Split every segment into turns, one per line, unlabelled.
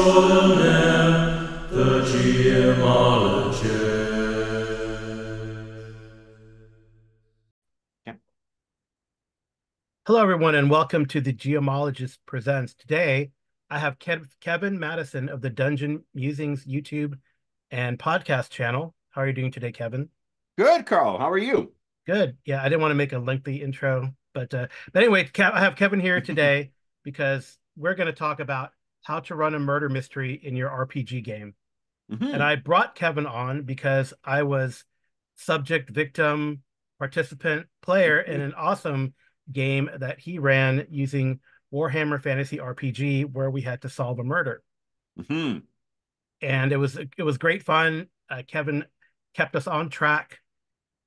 extraordinaire, the gemologist.
Hello, everyone, and welcome to the Geomologist Presents. Today, I have Kevin Madison of the Dungeon Musings YouTube and podcast channel. How are you doing today, Kevin?
Good, Carl. How are you?
Good. Yeah, I didn't want to make a lengthy intro, but anyway, I have Kevin here today because we're going to talk about how to run a murder mystery in your RPG game. And
Hmm.
I brought Kevin on because I was subject, victim, participant, player in an awesome game that he ran using Warhammer Fantasy RPG where we had to solve a murder.
Hmm.
And it was great fun. Kevin kept us on track.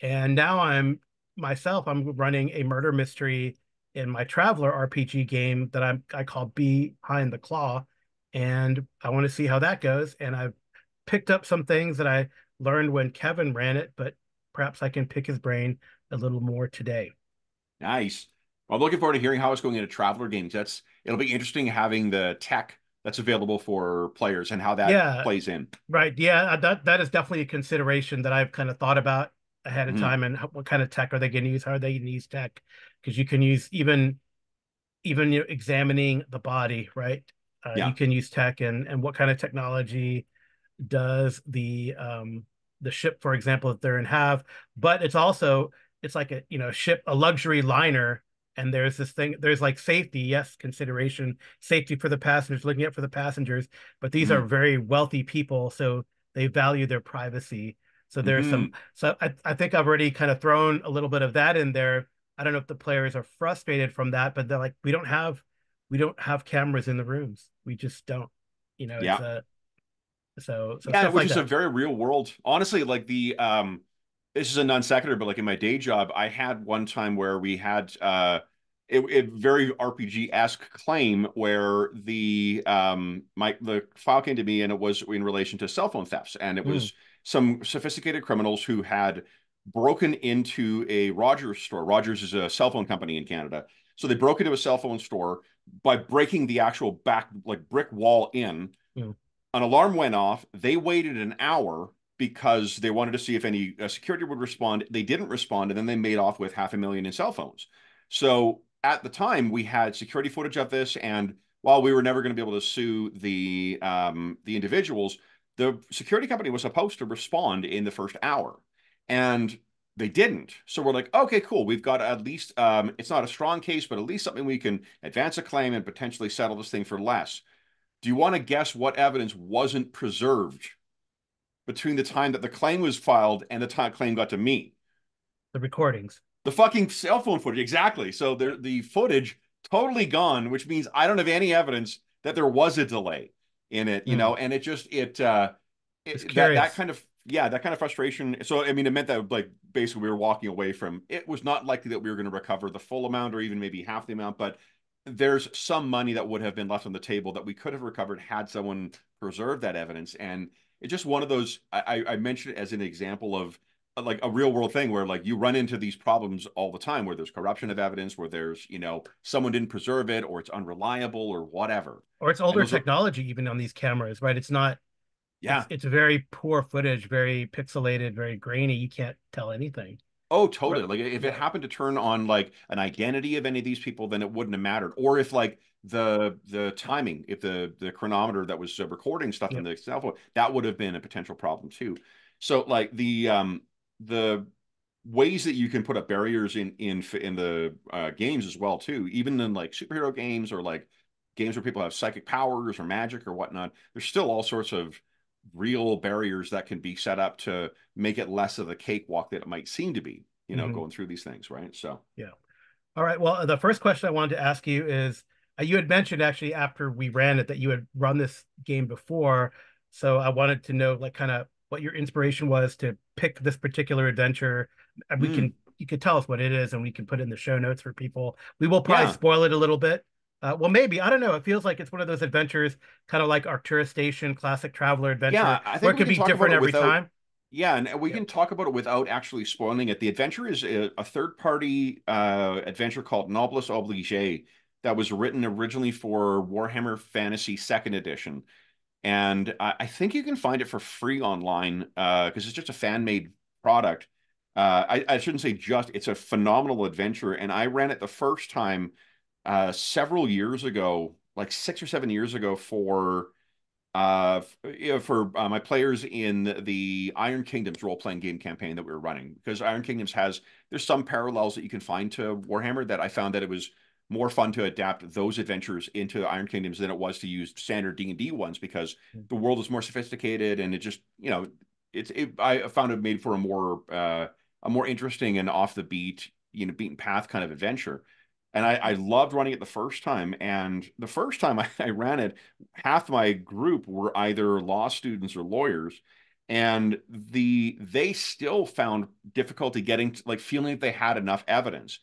And now I'm running a murder mystery in my Traveler RPG game that I call Behind the Claw. And I want to see how that goes. And I've picked up some things that I learned when Kevin ran it, but perhaps I can pick his brain a little more today.
Nice. Well, I'm looking forward to hearing how it's going into Traveler games. It'll be interesting having the tech that's available for players and how that
Yeah,
plays in.
right. Yeah, that is definitely a consideration that I've kind of thought about ahead of
Hmm.
time and what kind of tech are they going to use? How are they going to use tech? Because you can use even examining the body, right? You
Yeah.
can use tech and what kind of technology does the ship, for example, that they're in have, but it's like a ship, a luxury liner, and there's this thing, there's like safety, yes, consideration, safety for the passengers, looking out for the passengers, but these are
Hmm.
very wealthy people, so they value their privacy. So there's some,
Hmm.
so I think I've already kind of thrown a little bit of that in there. I don't know if the players are frustrated from that, but they're like, we don't have cameras in the rooms. We just don't. It's
Yeah.
a so
Yeah,
stuff
which
like
is a
that.
very real world. Honestly, this is a non sequitur, but like in my day job, I had one time where we had it very RPG-esque claim where the file came to me and it was in relation to cell phone thefts, and it
Mm,
was some sophisticated criminals who had broken into a Rogers store. Rogers is a cell phone company in Canada. So they broke into a cell phone store by breaking the actual back like brick wall in.
mm,
An alarm went off. They waited an hour because they wanted to see if any security would respond. They didn't respond, and then they made off with 500,000 in cell phones. So at the time, we had security footage of this, and while we were never going to be able to sue the individuals, the security company was supposed to respond in the first hour, and they didn't. So we're like, okay, cool. We've got at least it's not a strong case, but at least something we can advance a claim and potentially settle this thing for less. Do you want to guess what evidence wasn't preserved between the time that the claim was filed and the time claim got to me?
the recordings.
The fucking cell phone footage, exactly. So
Yeah.
the footage totally gone, which means I don't have any evidence that there was a delay in it,
Mm.
and
Just
that
curious.
kind of that kind of frustration. So I mean, it meant that like basically we were walking away from it was not likely that we were going to recover the full amount or even maybe half the amount, but there's some money that would have been left on the table that we could have recovered had someone preserved that evidence. And it's just one of those I mentioned it as an example of like a real world thing where like you run into these problems all the time where there's corruption of evidence, where there's, someone didn't preserve it or it's unreliable or whatever.
Or it's
And
older
those are,
technology even on these cameras, right? It's not
yeah.
it's very poor footage, very pixelated, very grainy. You can't tell anything.
Oh,
Right.
totally. Like if it
Yeah.
happened to turn on like an identity of any of these people, then it wouldn't have mattered. Or if like the timing, if the chronometer that was recording stuff in
Yep.
the cell phone, that would have been a potential problem too. So like the ways that you can put up barriers in the games as well too, even in like superhero games or like games where people have psychic powers or magic or whatnot, there's still all sorts of real barriers that can be set up to make it less of a cakewalk that it might seem to be,
Hmm.
going through these things, right? So,
Yeah. All right. Well, the first question I wanted to ask you is you had mentioned actually after we ran it that you had run this game before. So I wanted to know like kind of what your inspiration was to pick this particular adventure. And
mm,
you could tell us what it is and we can put it in the show notes for people. We will probably
yeah,
spoil it a little bit. Well, maybe, I don't know. It feels like it's one of those adventures, kind of like Arcturus Station, classic traveler adventure,
yeah, I
where
think
it
we
could
can
be
talk about
different
it
every
without,
time.
yeah, and we
Yeah.
can talk about it without actually spoiling it. The adventure is a third-party adventure called Noblesse Oblige that was written originally for Warhammer Fantasy Second Edition. And I think you can find it for free online because it's just a fan-made product. I shouldn't say just, it's a phenomenal adventure. And I ran it the first time several years ago, like 6 or 7 years ago for my players in the Iron Kingdoms role-playing game campaign that we were running, because Iron Kingdoms there's some parallels that you can find to Warhammer, that I found that it was more fun to adapt those adventures into Iron Kingdoms than it was to use standard D&D ones, because the world is more sophisticated, and it just, I found it made for a more interesting and off the beaten path kind of adventure. And I loved running it the first time. And the first time I ran it, half my group were either law students or lawyers. And they still found difficulty getting like feeling that they had enough evidence.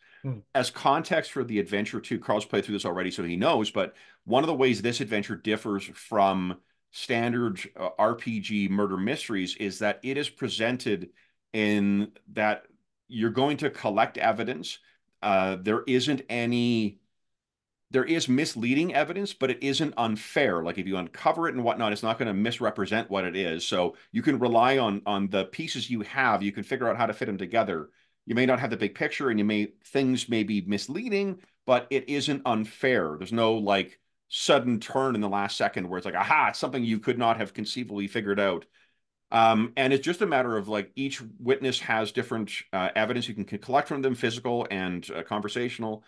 As context for the adventure too, Carl's played through this already, so he knows. But one of the ways this adventure differs from standard RPG murder mysteries is that it is presented in that you're going to collect evidence. There isn't any, there is misleading evidence, but it isn't unfair. Like if you uncover it and whatnot, it's not going to misrepresent what it is. So you can rely on the pieces you have. You can figure out how to fit them together. You may not have the big picture, and things may be misleading, but it isn't unfair. There's no like sudden turn in the last second where it's like, aha, it's something you could not have conceivably figured out. And it's just a matter of like each witness has different evidence you can collect from them, physical and conversational.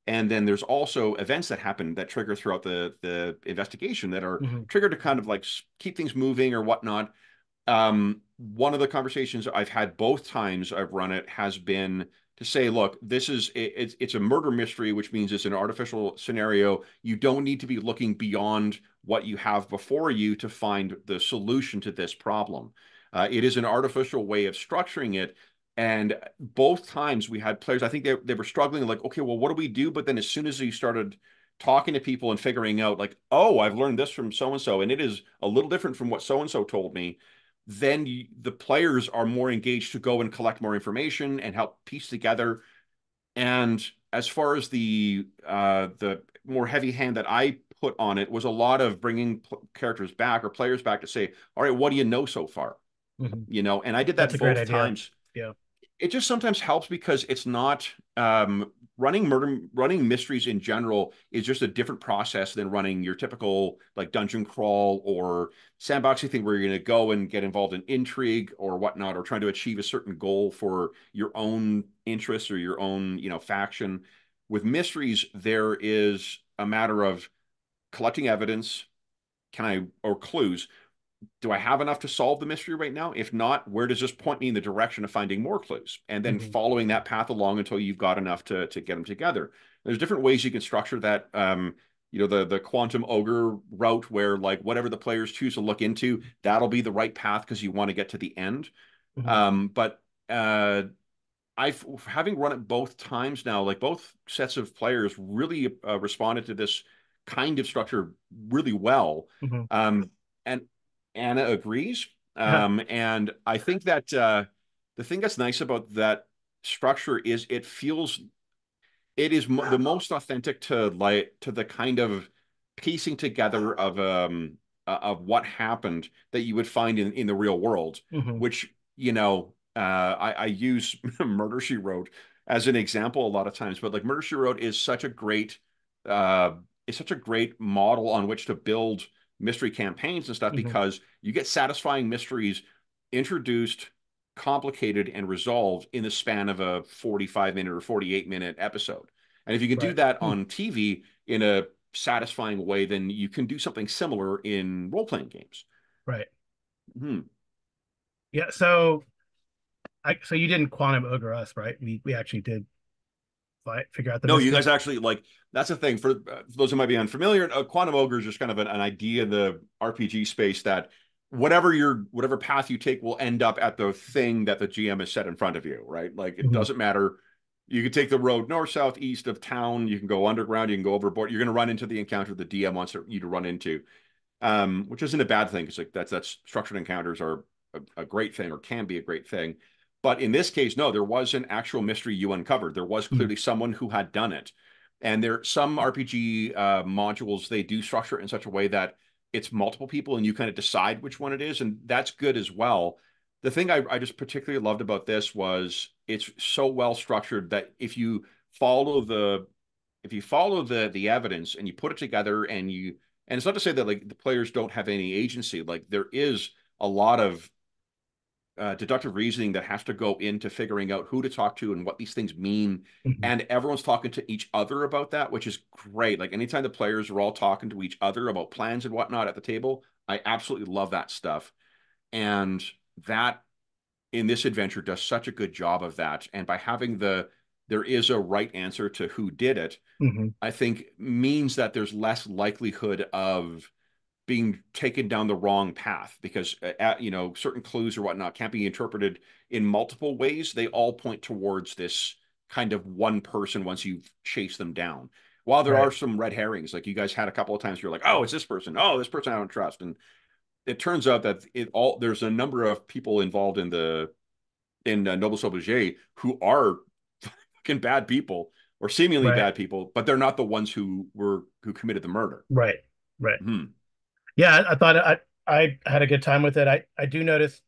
And then there's also events that happen that trigger throughout the investigation that are triggered to kind of like keep things moving or whatnot. One of the conversations I've had both times I've run it has been to say, look, it's a murder mystery, which means it's an artificial scenario. You don't need to be looking beyond what you have before you to find the solution to this problem. It is an artificial way of structuring it. And both times we had players, I think they were struggling, like, okay, well, what do we do? But then as soon as you started talking to people and figuring out like, oh, I've learned this from so-and-so, and it is a little different from what so-and-so told me, then the players are more engaged to go and collect more information and help piece together. And as far as the more heavy hand that I put on it was a lot of bringing characters back or players back to say, all right, what do you know so far? And I did that both times.
Yeah.
It just sometimes helps because it's not running mysteries in general is just a different process than running your typical like dungeon crawl or sandboxing thing where you're going to go and get involved in intrigue or whatnot, or trying to achieve a certain goal for your own interests or your own, faction. With mysteries, there is a matter of collecting evidence, or clues. Do I have enough to solve the mystery right now? If not, where does this point me in the direction of finding more clues? And then following that path along until you've got enough to get them together. There's different ways you can structure that. The quantum ogre route where like whatever the players choose to look into, that'll be the right path because you want to get to the end. But having run it both times now, like both sets of players really responded to this kind of structure really well. And Anna agrees. And I think that the thing that's nice about that structure is it is the most authentic to the kind of piecing together of what happened that you would find in the real world, which, I use Murder, She Wrote as an example a lot of times, but like Murder, She Wrote is such a great model on which to build mystery campaigns and stuff, because you get satisfying mysteries introduced, complicated, and resolved in the span of a 45-minute or 48-minute episode. And if you can do that on TV in a satisfying way, then you can do something similar in role-playing games.
Right. Yeah. So you didn't quantum ogre us, right? We actually did figure out the
No, you guys actually, like, that's the thing for those who might be unfamiliar. Quantum ogre is just kind of an idea in the RPG space that whatever path you take will end up at the thing that the GM has set in front of you, right? Like it doesn't matter. You can take the road north, south, east of town. You can go underground. You can go overboard. You're going to run into the encounter the DM wants you to run into, which isn't a bad thing because like that's structured encounters are a great thing, or can be a great thing. But in this case, no, there was an actual mystery you uncovered. There was clearly someone who had done it. And some RPG modules, they do structure it in such a way that it's multiple people and you kind of decide which one it is, and that's good as well. The thing I just particularly loved about this was it's so well structured that follow the if you follow the evidence and you put it together and it's not to say that like the players don't have any agency. Like there is a lot of deductive reasoning that has to go into figuring out who to talk to and what these things mean.
Mhm.
And everyone's talking to each other about that, which is great. Like anytime the players are all talking to each other about plans and whatnot at the table, I absolutely love that stuff. And that in this adventure does such a good job of that. And by having there is a right answer to who did it,
Mhm.
I think means that there's less likelihood of being taken down the wrong path because certain clues or whatnot can't be interpreted in multiple ways. They all point towards this kind of one person once you've chased them down. While there
Right.
are some red herrings, like you guys had a couple of times, you're like, oh, it's this person. Oh, this person I don't trust. And it turns out that there's a number of people involved in Nobles Obligé who are fucking bad people or seemingly
Right.
bad people, but they're not the ones who committed the murder.
Right. Right.
Hmm.
Yeah, I thought I had a good time with it. I do notice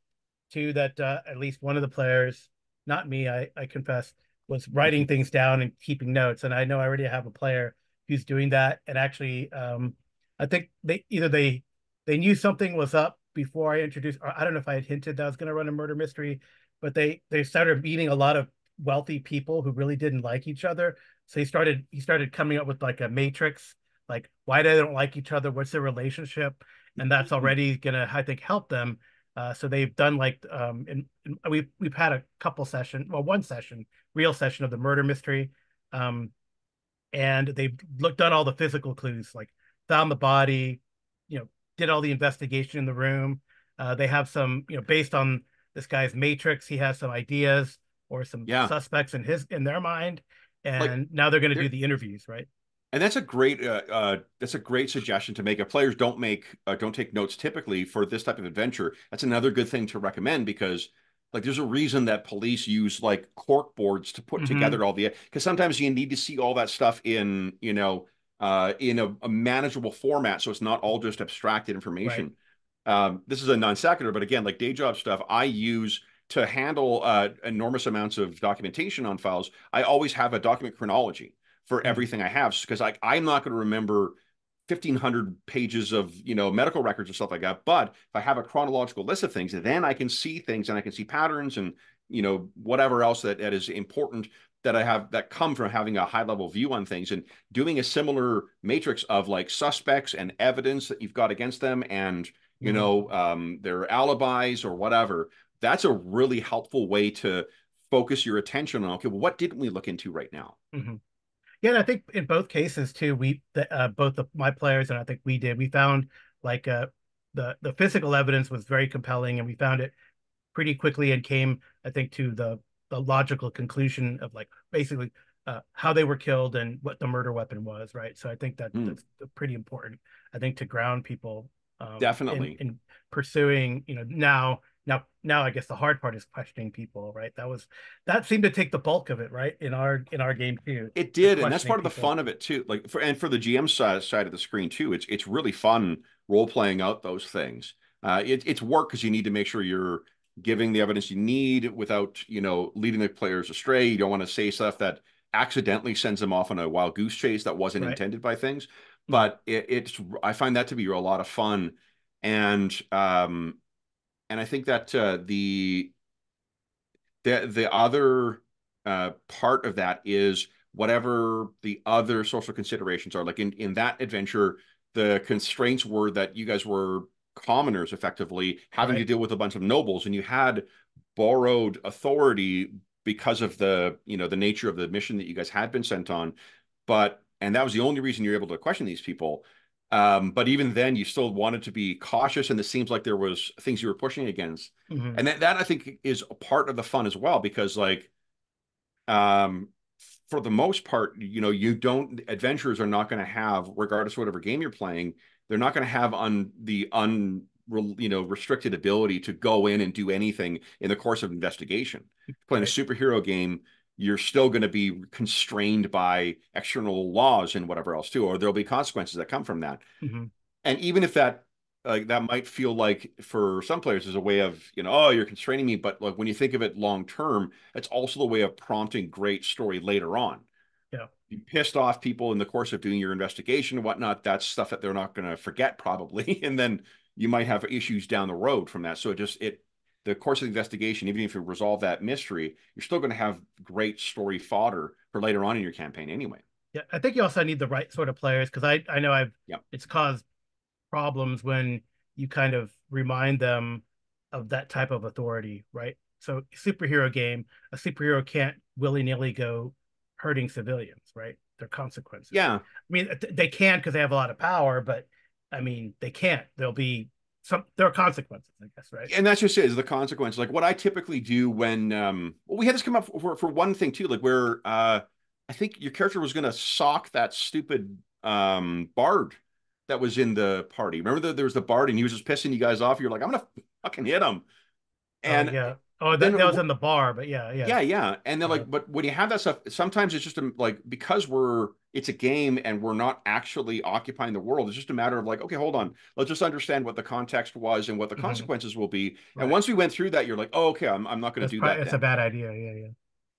too that at least one of the players, not me, I confess, was writing things down and keeping notes. And I know I already have a player who's doing that. And actually, I think they knew something was up before I introduced, or I don't know if I had hinted that I was going to run a murder mystery, but they started meeting a lot of wealthy people who really didn't like each other. So he started coming up with like a matrix, like why they don't like each other, what's their relationship, and that's already gonna, I think, help them. So they've done like and we've had a couple session, well, one session, real session of the murder mystery, um, and they've done all the physical clues, like found the body, you know, did all the investigation in the room. They have some, based on this guy's matrix, he has some ideas or some
Yeah.
suspects in their mind,
Like
and now they're going to do
there,
the interviews, right?
and that's a great suggestion to make. If players don't take notes typically for this type of adventure, that's another good thing to recommend because like there's a reason that police use like cork boards to put
Mm-hmm.
together all the because sometimes you need to see all that stuff in a manageable format so it's not all just abstracted
Right.
information. This is a non sequitur, but again, like day job stuff, I use to handle enormous amounts of documentation on files. I always have a document chronology for
Mm-hmm.
everything I have because I'm not going to remember 1,500 pages of medical records and stuff like that. But if I have a chronological list of things, then I can see things and I can see patterns and whatever else that is important that I have that come from having a high level view on things and doing a similar matrix of like suspects and evidence that you've got against them and
Mm-hmm.
their alibis or whatever. That's a really helpful way to focus your attention on, okay, well, what didn't we look into right now?
Mm-hmm. Yeah, and I think in both cases too, both of my players and I think we found like the physical evidence was very compelling, and we found it pretty quickly and came, I think, to the logical conclusion of like basically how they were killed and what the murder weapon was, right? So I think
Hmm,
that's pretty important. I think to ground people
definitely.
in pursuing, now I guess the hard part is questioning people, right? That seemed to take the bulk of it, right? In our game too,
It
is
did, and that's
questioning
part of the
people.
fun of it too. Like for the GM side of the screen too, it's really fun role playing out those things. It's work because you need to make sure you're giving the evidence you need without leading the players astray. You don't want to say stuff that accidentally sends them off on a wild goose chase that wasn't
Right.
intended by things.
Mhm.
But it's I find that to be a lot of fun, and and I think that the other part of that is whatever the other social considerations are. Like in that adventure, the constraints were that you guys were commoners effectively having to
Right.
deal with a bunch of nobles, and you had borrowed authority because of the nature of the mission that you guys had been sent on. And that was the only reason you're able to question these people. But even then, you still wanted to be cautious, and it seems like there was things you were pushing against,
Mhm.
and that I think is a part of the fun as well because like um for the most part you don't adventurers are not going to have regardless of whatever game you're playing they're not going to have on the restricted ability to go in and do anything in the course of investigation playing a
Right.
superhero game you're still going to be constrained by external laws and whatever else too or there'll be consequences that come from that
Mhm.
and even if that like that might feel like for some players is a way of, oh, you're constraining me, but like when you think of it long term, it's also the way of prompting great story later on.
Yeah.
You pissed off people in the course of doing your investigation and whatnot. That's stuff that they're not going to forget probably, and then you might have issues down the road from that. So the course of the investigation, even if you resolve that mystery, you're still going to have great story fodder for later on in your campaign anyway.
Yeah, I think you also need the right sort of players, because I know
Yeah.
it's caused problems when you kind of remind them of that type of authority, right? So superhero game, a superhero can't willy-nilly go hurting civilians, right? There are consequences.
Yeah.
I mean, they can because they have a lot of power, but I mean, they can't. There are consequences, I guess, right?
And that's just it, is the consequence. Like what I typically do when well, we had this come up for one thing too, like where I think your character was gonna sock that stupid bard that was in the party. Remember that there was the bard and he was just pissing you guys off. You're like, I'm gonna fucking hit him.
Oh
And
yeah. Oh,
then
that was in the bar, but yeah, yeah.
yeah, yeah. And then
Uh,
like, but when you have that stuff, sometimes it's just like because it's a game and we're not actually occupying the world. It's just a matter of like, okay, hold on. Let's just understand what the context was and what the
mhm,
consequences will be. And
right.
once we went through that, you're like, oh, okay, I'm not going to do that
That's a
then.
bad idea. Yeah, yeah.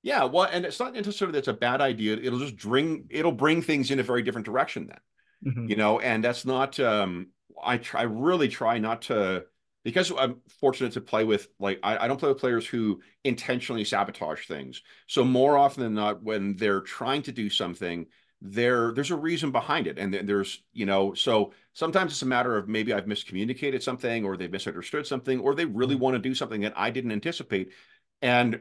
Yeah, well, and it's not necessarily that's a bad idea. It'll bring things in a very different direction then.
Hmm.
And that's not I really try not to, because I'm fortunate to play with, like, I don't play with players who intentionally sabotage things. So more often than not, when they're trying to do something, there's a reason behind it, and there's, so sometimes it's a matter of maybe I've miscommunicated something, or they've misunderstood something, or they really
Hmm.
want to do something that I didn't anticipate. And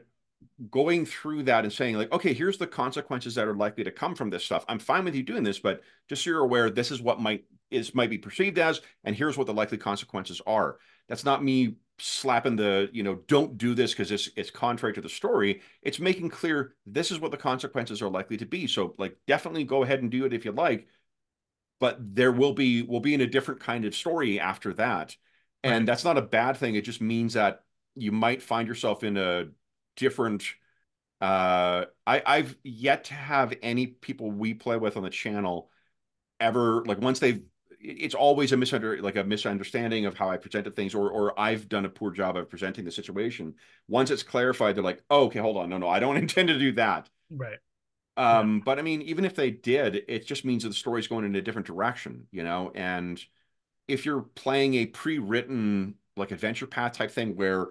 going through that and saying like, okay, here's the consequences that are likely to come from this stuff. I'm fine with you doing this, but just so you're aware, this is what might be perceived as, and here's what the likely consequences are. That's not me slapping the, don't do this because it's contrary to the story. It's making clear this is what the consequences are likely to be. So like definitely go ahead and do it if you like, but we'll be in a different kind of story after that.
Right.
And that's not a bad thing. It just means that you might find yourself in a different I've yet to have any people we play with on the channel ever, like, once it's always a misunderstanding of how I presented things, or I've done a poor job of presenting the situation. Once it's clarified, they're like, oh, okay, hold on, no, I don't intend to do that.
Right. Yeah.
But I mean, even if they did, it just means that the story's going in a different direction, and if you're playing a pre-written like adventure path type thing where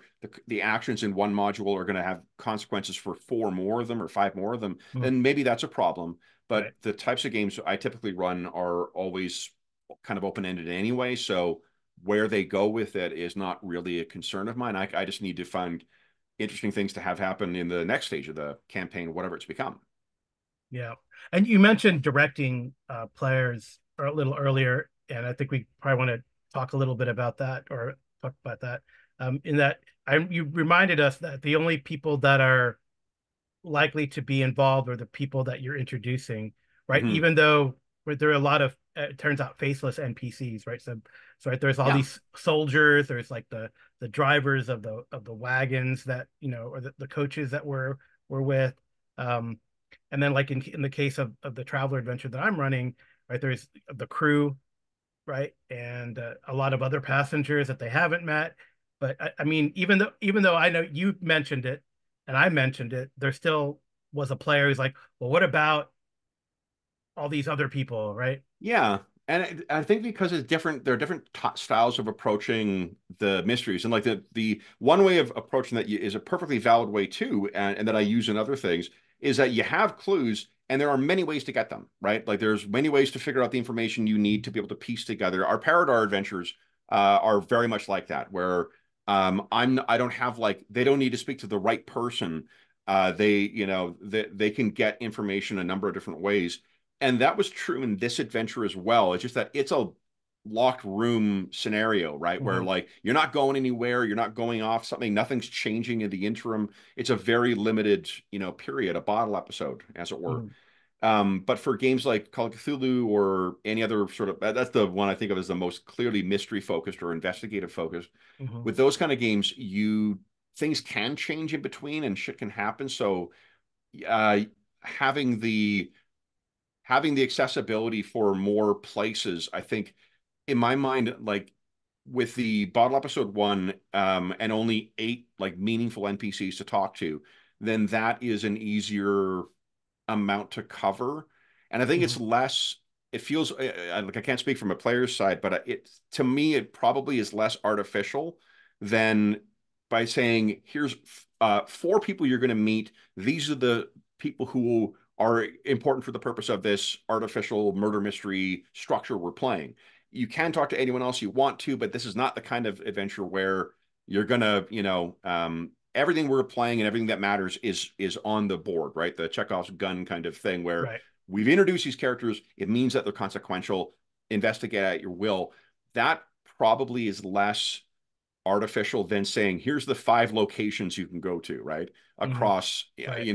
the actions in one module are going to have consequences for four more of them or five more of them,
Mm,
then maybe that's a problem. But
right.
the types of games I typically run are always kind of open-ended anyway, so where they go with it is not really a concern of mine. I just need to find interesting things to have happen in the next stage of the campaign, whatever it's become.
Yeah. And you mentioned directing players a little earlier, and I think we probably want to talk a little bit about that, or talk about that. In that, you reminded us that the only people that are likely to be involved are the people that you're introducing, right?
Hmm.
Even though there are a lot of, it turns out, faceless NPCs, right? So right, there's all
Yeah.
these soldiers, there's like the drivers of the wagons that, or the coaches that we're with. Um, and then like in the case of the traveler adventure that I'm running, right, there's the crew, right, and a lot of other passengers that they haven't met. But I mean, even though I know you mentioned it and I mentioned it, there still was a player who's like, well, what about all these other people, right?
Yeah. And I think because it's different, there are different styles of approaching the mysteries, and like the one way of approaching that is a perfectly valid way too, and that I use in other things, is that you have clues and there are many ways to get them, right? Like there's many ways to figure out the information you need to be able to piece together. Our Paradar adventures are very much like that, where I don't have, like, they don't need to speak to the right person. They can get information a number of different ways, and that was true in this adventure as well. It's just that it's a locked room scenario, right? Where
Mhm.
like you're not going anywhere, you're not going off something, nothing's changing in the interim. It's a very limited, period, a bottle episode, as it were.
Mhm.
But for games like Call of Cthulhu or any other sort of, that's the one I think of as the most clearly mystery focused or investigative focused.
Mhm.
With those kind of games, things can change in between and shit can happen. So uh, having the having the accessibility for more places, I think, in my mind, like, with the bottle episode 1, and only 8 like meaningful NPCs to talk to, then that is an easier amount to cover. And I think it's less, it feels like, I can't speak from a player's side, but it, to me, it probably is less artificial than by saying, here's 4 people you're going to meet. These are the people who are important for the purpose of this artificial murder mystery structure we're playing. You can talk to anyone else you want to, but this is not the kind of adventure where you're gonna, everything we're playing and everything that matters is on the board, right? The Chekhov's gun kind of thing, where
Right.
we've introduced these characters. It means that they're consequential. Investigate at your will. That probably is less artificial than saying, here's the 5 locations you can go to, right? Across,
Right.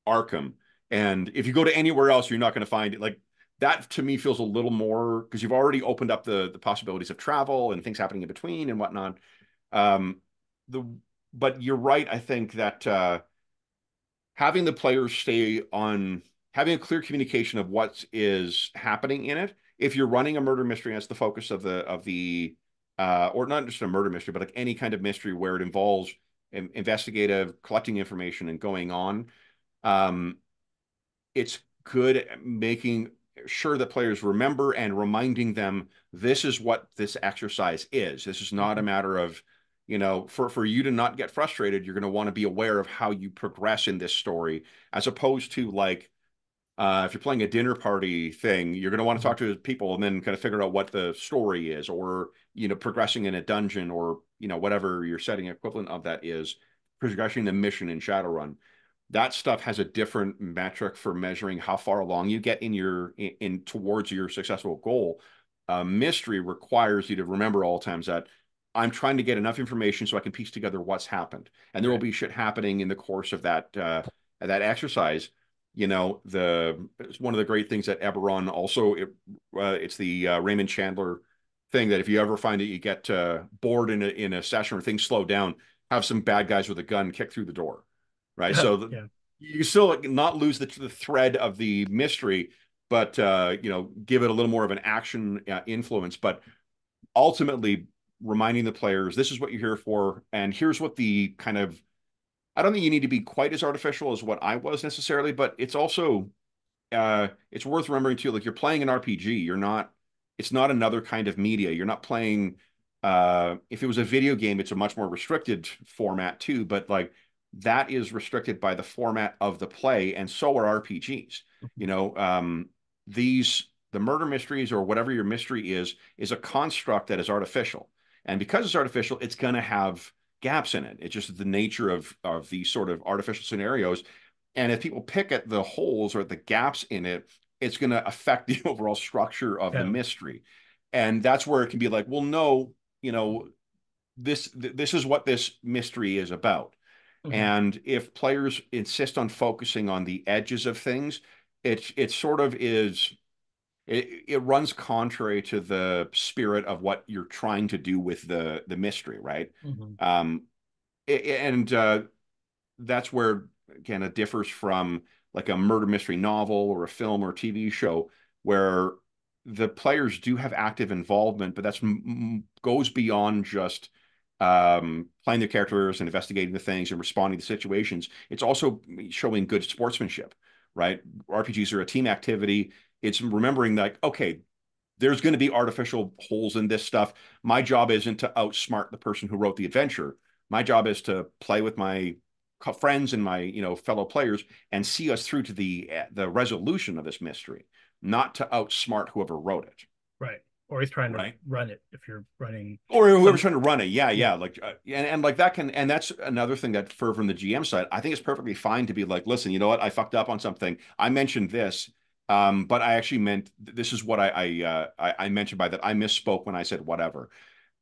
Arkham. And if you go to anywhere else, you're not going to find it. Like, that to me feels a little more, because you've already opened up the possibilities of travel and things happening in between and whatnot. The but you're right. I think that having the players stay on, having a clear communication of what is happening in it. If you're running a murder mystery, that's the focus of the or not just a murder mystery, but like any kind of mystery where it involves investigative, collecting information and going on. Um, it's good at making sure that players remember and reminding them this is what this exercise is. This is not a matter of, for you to not get frustrated, you're going to want to be aware of how you progress in this story, as opposed to like, if you're playing a dinner party thing, you're going to want to talk to people and then kind of figure out what the story is, or, progressing in a dungeon, or, whatever your setting equivalent of that is, progressing the mission in Shadowrun. That stuff has a different metric for measuring how far along you get in towards your successful goal. Mystery requires you to remember all times that I'm trying to get enough information so I can piece together what's happened, and there will be shit happening in the course of that exercise. It's one of the great things that Eberron also, it's the Raymond Chandler thing, that if you ever find that you get bored in a session or things slow down, have some bad guys with a gun kick through the door, right? So you still not lose the thread of the mystery, but give it a little more of an action influence. But ultimately, reminding the players, this is what you're here for, and here's what the kind of, I don't think you need to be quite as artificial as what I was necessarily, but it's also it's worth remembering too, like, you're playing an RPG. It's not another kind of media. You're not playing, if it was a video game, it's a much more restricted format too, but like, that is restricted by the format of the play, and so are RPGs. The murder mysteries, or whatever your mystery is a construct that is artificial. And because it's artificial, it's going to have gaps in it. It's just the nature of these sort of artificial scenarios. And if people pick at the holes or the gaps in it, it's going to affect the overall structure of the mystery. And that's where it can be like, well, no, this is what this mystery is about. And if players insist on focusing on the edges of things, it sort of is, it runs contrary to the spirit of what you're trying to do with the mystery, right? That's where, again, it differs from like a murder mystery novel or a film or TV show, where the players do have active involvement, but that's goes beyond just playing their characters and investigating the things and responding to situations. It's also showing good sportsmanship, right? RPGs are a team activity. It's remembering that, okay, there's going to be artificial holes in this stuff. My job isn't to outsmart the person who wrote the adventure. My job is to play with my friends and my fellow players and see us through to the resolution of this mystery, not to outsmart whoever wrote it.
Right. Or he's trying to run it, if you're running,
or whoever's trying to run it. Yeah. Like, and like that can, and that's another thing that, from the GM side, I think it's perfectly fine to be like, listen, you know what? I fucked up on something. I mentioned this, but I actually meant, this is what I mentioned by that. I misspoke when I said whatever.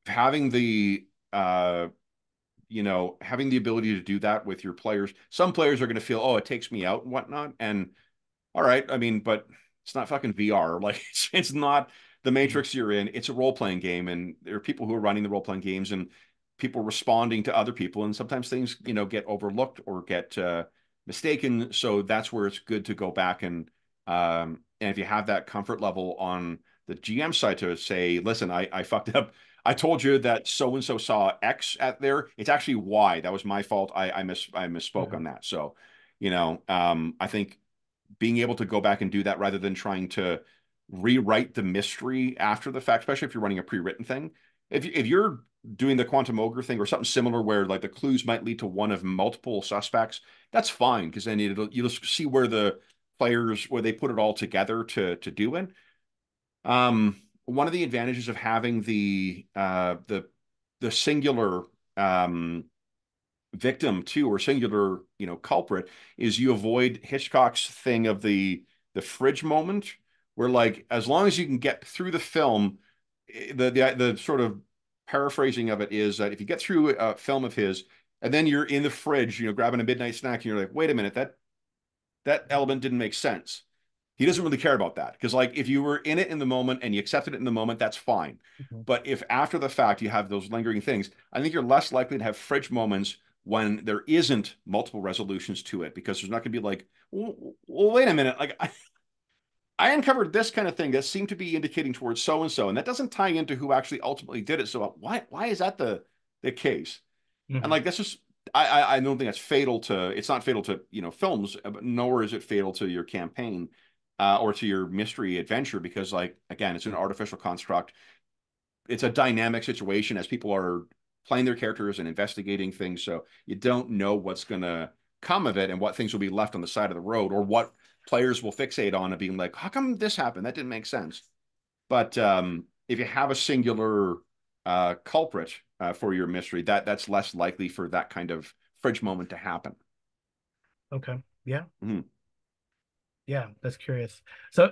Having the, having the ability to do that with your players. Some players are going to feel, oh, it takes me out and whatnot. And all right, I mean, but it's not fucking VR. Like, it's not the Matrix you're in. It's a role-playing game, and there are people who are running the role-playing games, and people responding to other people, and sometimes things, get overlooked or get mistaken. So that's where it's good to go back and if you have that comfort level on the GM side to say, listen, I fucked up. I told you that so and so saw X at there. It's actually Y. That was my fault. I misspoke on that. So, I think being able to go back and do that rather than trying to rewrite the mystery after the fact, especially if you're running a pre-written thing. If you're doing the Quantum Ogre thing or something similar where like the clues might lead to one of multiple suspects, that's fine because then you'll see where the players where they put it all together to do it. One of the advantages of having the singular victim too, or singular, culprit, is you avoid Hitchcock's thing of the fridge moment, where like as long as you can get through the film, the sort of paraphrasing of it is that if you get through a film of his and then you're in the fridge, grabbing a midnight snack, and you're like, wait a minute, that element didn't make sense. He doesn't really care about that because, like, if you were in it in the moment and you accepted it in the moment, that's fine.
Mhm.
But if after the fact you have those lingering things, I think you're less likely to have fridge moments when there isn't multiple resolutions to it because there's not going to be like, well, wait a minute, like I uncovered this kind of thing that seemed to be indicating towards so and so, and that doesn't tie into who actually ultimately did it. So why is that the case? And
Mhm.
like that's just I don't think that's fatal to it's not fatal to films, but nor is it fatal to your campaign or to your mystery adventure because like again it's an artificial construct. It's a dynamic situation as people are playing their characters and investigating things, so you don't know what's gonna come of it and what things will be left on the side of the road or what players will fixate on and being like, how come this happened? That didn't make sense. But if you have a singular culprit for your mystery, that's less likely for that kind of fridge moment to happen.
Okay. Yeah.
Mhm.
Yeah. That's curious. So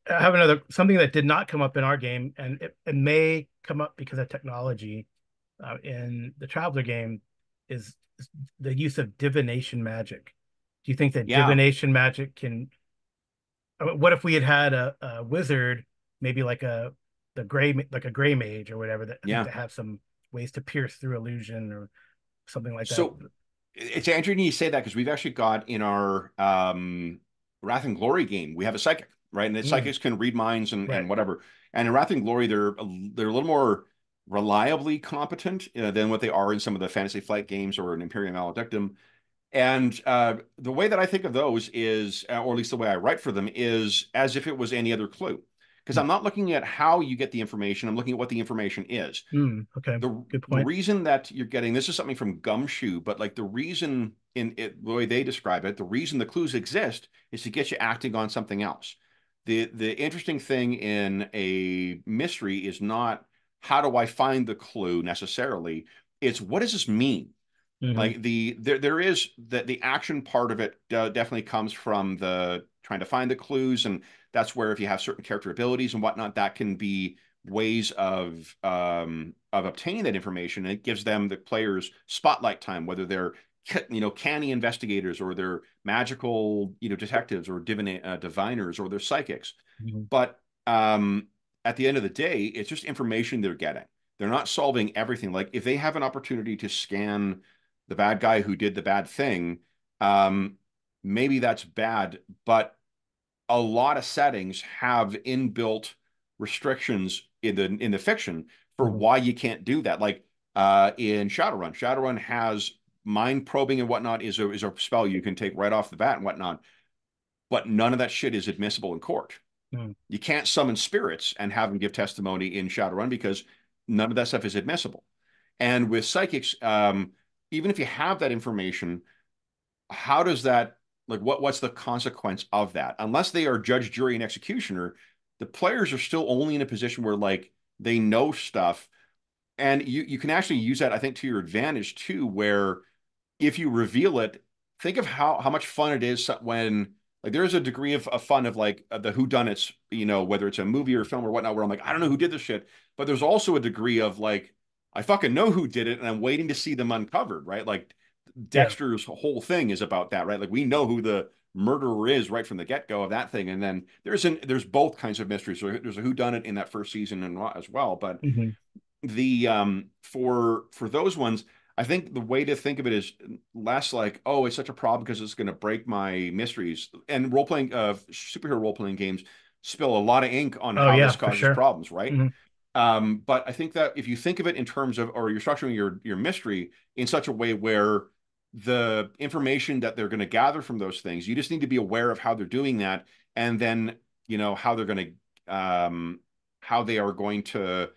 I have another something that did not come up in our game, and it may come up because of technology in the Traveler game, is the use of divination magic. Do you think that
Yeah,
divination magic can? What if we had a wizard, maybe like a gray mage or whatever, that
yeah.
to have some ways to pierce through illusion or something like that?
So it's interesting you say that because we've actually got in our Wrath and Glory game, we have a psychic, right? And the
Mm,
psychics can read minds
right.
and whatever. And in Wrath and Glory, they're a little more reliably competent than what they are in some of the Fantasy Flight games or an Imperium Maledictum. And the way that I think of those is, or at least the way I write for them, is as if it was any other clue. Because
Mm,
I'm not looking at how you get the information, I'm looking at what the information is.
okay. Good
The
point.
reason that you're getting this is something from Gumshoe, but like the reason in it, the way they describe it, the reason the clues exist is to get you acting on something else. The interesting thing in a mystery is not how do I find the clue necessarily, it's what does this mean?
Hmm.
Like there is the action part of it definitely comes from the trying to find the clues, and that's where if you have certain character abilities and whatnot, that can be ways of obtaining that information. And it gives them the players spotlight time, whether they're canny investigators or they're magical detectives or diviners or they're psychics.
Hmm.
But at the end of the day, it's just information they're getting. They're not solving everything. Like if they have an opportunity to scan the bad guy who did the bad thing, um, maybe that's bad, but a lot of settings have inbuilt restrictions in the fiction for
Hmm.
why you can't do that. Like in Shadowrun, Shadowrun has mind probing and whatnot is a spell you can take right off the bat and whatnot, but none of that shit is admissible in court.
Hmm.
You can't summon spirits and have them give testimony in Shadowrun because none of that stuff is admissible. And with psychics, even if you have that information, how does that like what's the consequence of that? Unless they are judge, jury, and executioner, the players are still only in a position where like they know stuff, and you can actually use that I think to your advantage too, where if you reveal it, think of how much fun it is when like there's a degree of fun of like the whodunits, whether it's a movie or film or whatnot, where I'm like, I don't know who did this shit, but there's also a degree of like, I fucking know who did it, and I'm waiting to see them uncovered, right? Like
Yeah.
Dexter's whole thing is about that, right? Like we know who the murderer is right from the get-go of that thing, and then there's both kinds of mysteries. So there's a whodunit in that first season and as well, but
Hmm.
the for those ones, I think the way to think of it is less like, oh, it's such a problem because it's going to break my mysteries. And role playing superhero role playing games, spill a lot of ink on
Oh
how
yeah,
this
for
causes
sure.
problems, right?
Hmm.
But I think that if you think of it in terms of, or you're structuring your mystery in such a way where the information that they're going to gather from those things, you just need to be aware of how they're doing that, and then how they're going to how they are going to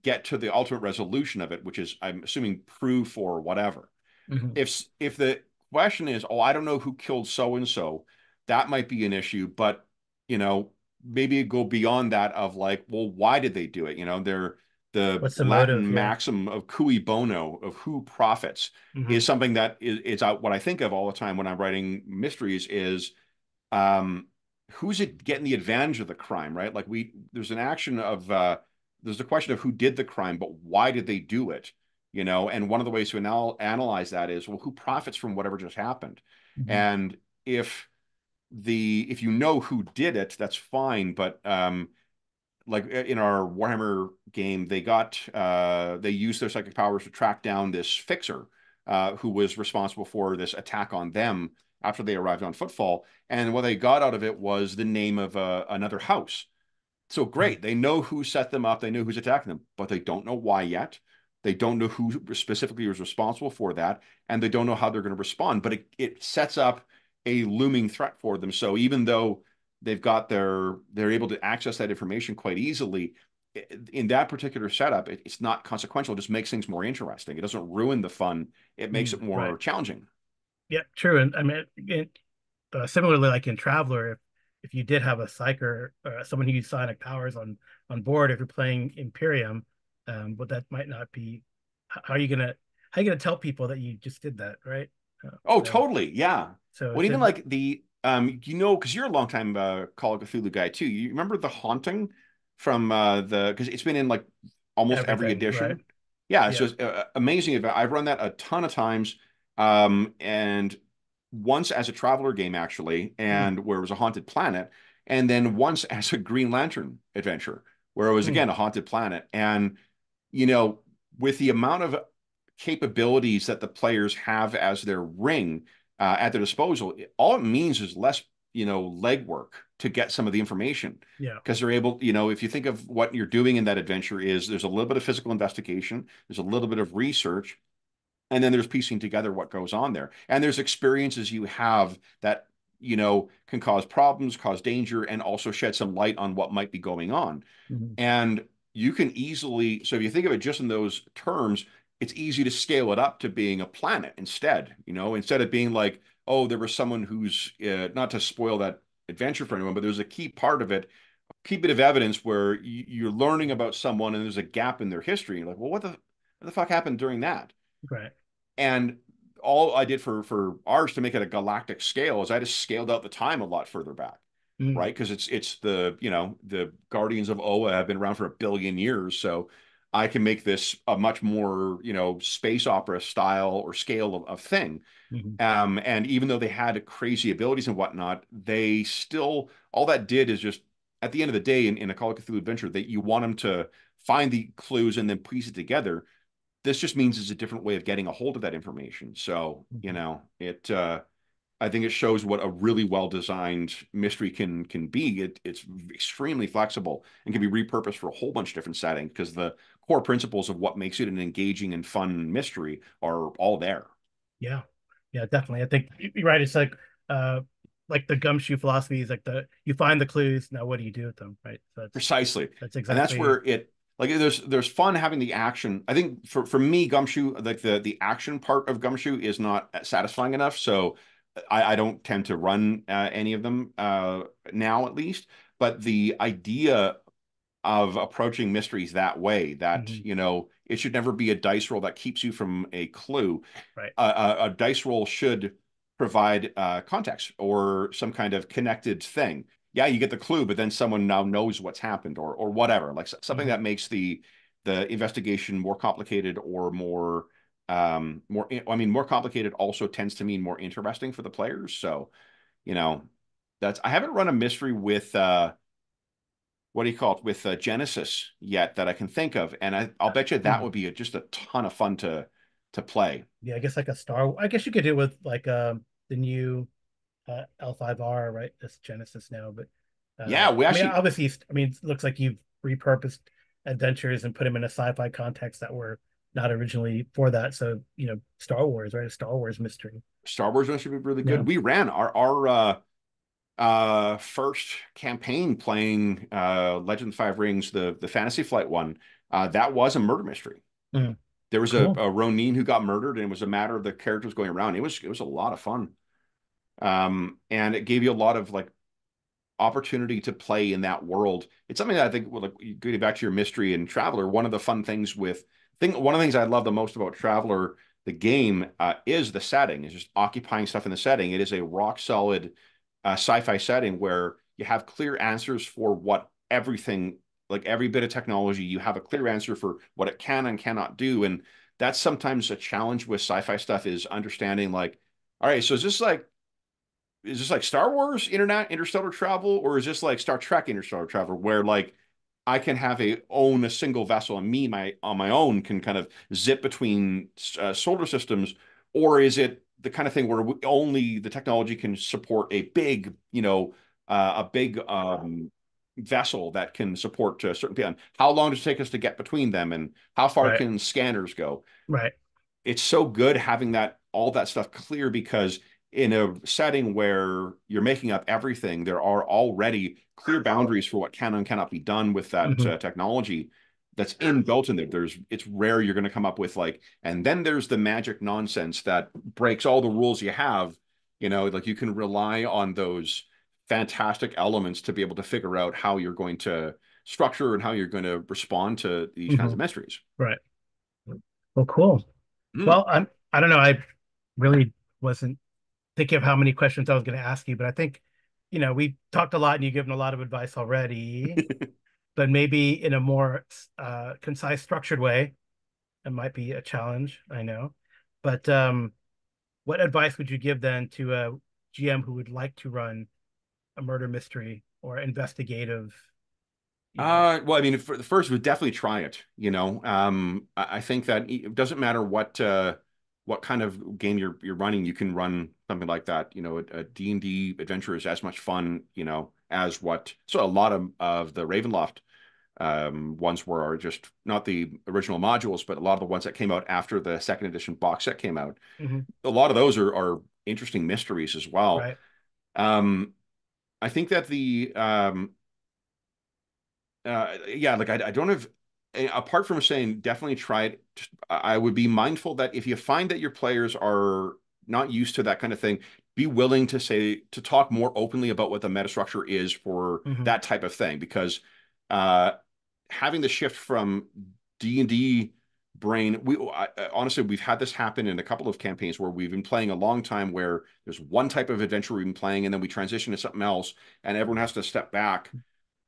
get to the ultimate resolution of it, which is, I'm assuming, proof or whatever.
Hmm.
If the question is, oh, I don't know who killed so and so, that might be an issue. But you know, maybe go beyond that of like, well, why did they do it? They're the
What's the motive?
Latin
Yeah.
maxim of cui bono, of who profits,
Hmm.
is something that is out what I think of all the time when I'm writing mysteries is um who's it getting the advantage of the crime, right? Like there's an action of there's a question of who did the crime, but why did they do it? And one of the ways to analyze that is, well, who profits from whatever just happened?
Hmm.
And if you know who did it, that's fine. But like in our Warhammer game, they used their psychic powers to track down this fixer who was responsible for this attack on them after they arrived on Footfall. And what they got out of it was the name of another house. So great, they know who set them up, they know who's attacking them, but they don't know why yet. They don't know who specifically was responsible for that, and they don't know how they're going to respond. But it sets up a looming threat for them. So even though they're able to access that information quite easily, in that particular setup, it's not consequential. It just makes things more interesting. It doesn't ruin the fun. It makes it
Right.
more challenging.
Yeah, true. And I mean, similarly, like in Traveler, if you did have a psyker or someone who used psionic powers on board, if you're playing Imperium, but that might not be. How are you gonna tell people that you just did that, right?
Oh,
So
totally. Yeah.
so
Well,
it's
even
a
like because you're a longtime Call of Cthulhu guy too. You remember the haunting from because it's been in like almost every
everything, right?
edition. Yeah, it's
Yeah.
just amazing event. I've run that a ton of times, and once as a traveler game actually,
Mm,
and where it was a haunted planet, and then once as a Green Lantern adventure, where it was
mm,
again a haunted planet, and you know, with the amount of capabilities that the players have as their ring at their disposal, all it means is less, legwork to get some of the information.
yeah.
Because they're able, if you think of what you're doing in that adventure is there's a little bit of physical investigation, there's a little bit of research, and then there's piecing together what goes on there. And there's experiences you have that, can cause problems, cause danger, and also shed some light on what might be going on.
Mhm.
And you can easily, so if you think of it just in those terms, it's easy to scale it up to being a planet instead, instead of being like, oh, there was someone who's, not to spoil that adventure for anyone, but there's a key part of it, key bit of evidence where you're learning about someone and there's a gap in their history. You're like, well, what the fuck happened during that?
Right.
And all I did for ours to make it a galactic scale is I just scaled out the time a lot further back,
Mm,
right? Because it's the Guardians of Oa have been around for 1 billion years, so I can make this a much more space opera style or scale of thing.
mhm.
And even though they had crazy abilities and whatnot, they still all that did is just at the end of the day in a Call of Cthulhu adventure that you want them to find the clues and then piece it together. This just means it's a different way of getting a hold of that information. So,
Mhm.
I think it shows what a really well-designed mystery can be. It's extremely flexible and can be repurposed for a whole bunch of different settings because the core principles of what makes it an engaging and fun mystery are all there.
Yeah. Yeah, definitely. I think you're right. It's like the gumshoe philosophy is like you find the clues, now what do you do with them, right? So
Precisely.
that's
And that's
exactly.
where it like there's fun having the action. I think for me, Gumshoe, like the action part of Gumshoe is not satisfying enough. So I don't tend to run any of them now at least. But the idea of approaching mysteries that way, that,
Mhm.
it should never be a dice roll that keeps you from a clue.
Right.
A dice roll should provide context or some kind of connected thing. Yeah, you get the clue, but then someone now knows what's happened or whatever. Like something
Mhm.
that makes the investigation more complicated or more more complicated also tends to mean more interesting for the players. So, you know, that's I haven't run a mystery with what do you call it with Genesis yet that I can think of, and I'll bet you that would
Mhm.
be just a ton of fun to play.
Yeah, I guess like I guess you could do it with like the new L5R, right? That's Genesis now, but
Yeah, we
I mean,
actually
obviously, I mean, it looks like you've repurposed adventures and put them in a sci-fi context that were not originally for that. So, Star Wars, right? A Star Wars mystery.
Star Wars should be really
Yeah.
good. We ran our first campaign playing Legend of the Five Rings, the Fantasy Flight one. That was a murder mystery.
Mm,
There was a
cool.
Ronin who got murdered, and it was a matter of the characters going around. It was a lot of fun. And it gave you a lot of like opportunity to play in that world. It's something that I think, well, like getting back to your mystery and Traveler, one of the fun things one of the things I love the most about Traveler, the game, is the setting, is just occupying stuff in the setting. It is a rock solid sci-fi setting where you have clear answers for what everything, like every bit of technology, you have a clear answer for what it can and cannot do. And that's sometimes a challenge with sci-fi stuff, is understanding like, all right, so is this like Star Wars interstellar travel, or is this like Star Trek interstellar travel, where like I can own a single vessel, and on my own can kind of zip between solar systems, or is it the kind of thing where only the technology can support a big, a big vessel that can support a certain beyond. How long does it take us to get between them, and how far
Right.
can scanners go?
Right.
It's so good having all that stuff clear, because in a setting where you're making up everything, there are already clear boundaries for what can and cannot be done with that
Hmm.
technology that's inbuilt in there. It's rare you're going to come up with like, and then there's the magic nonsense that breaks all the rules you have. Like you can rely on those fantastic elements to be able to figure out how you're going to structure and how you're going to respond to these kinds
Hmm.
of mysteries.
Right. Well, cool.
Mm.
Well, I don't know. I really wasn't thinking of how many questions I was going to ask you, but I think, we talked a lot and you've given a lot of advice already, but maybe in a more concise, structured way. It might be a challenge, I know. But what advice would you give then to a GM who would like to run a murder mystery or investigative,
Well, I mean, for the first would definitely try it. I think that it doesn't matter what kind of game you're running, you can run something like that. A D&D adventure is as much fun, as what. So a lot of the Ravenloft ones are just not the original modules, but a lot of the ones that came out after the second edition box set came out.
Mhm.
A lot of those are interesting mysteries as well.
Right?
Um, I think that yeah, like I don't have, apart from saying definitely try it, I would be mindful that if you find that your players are not used to that kind of thing, be willing to talk more openly about what the metastructure is for
Hmm.
that type of thing, because uh having the shift from D&D brain, honestly, we've had this happen in a couple of campaigns where we've been playing a long time, where there's one type of adventure we've been playing, and then we transition to something else, and everyone has to step back.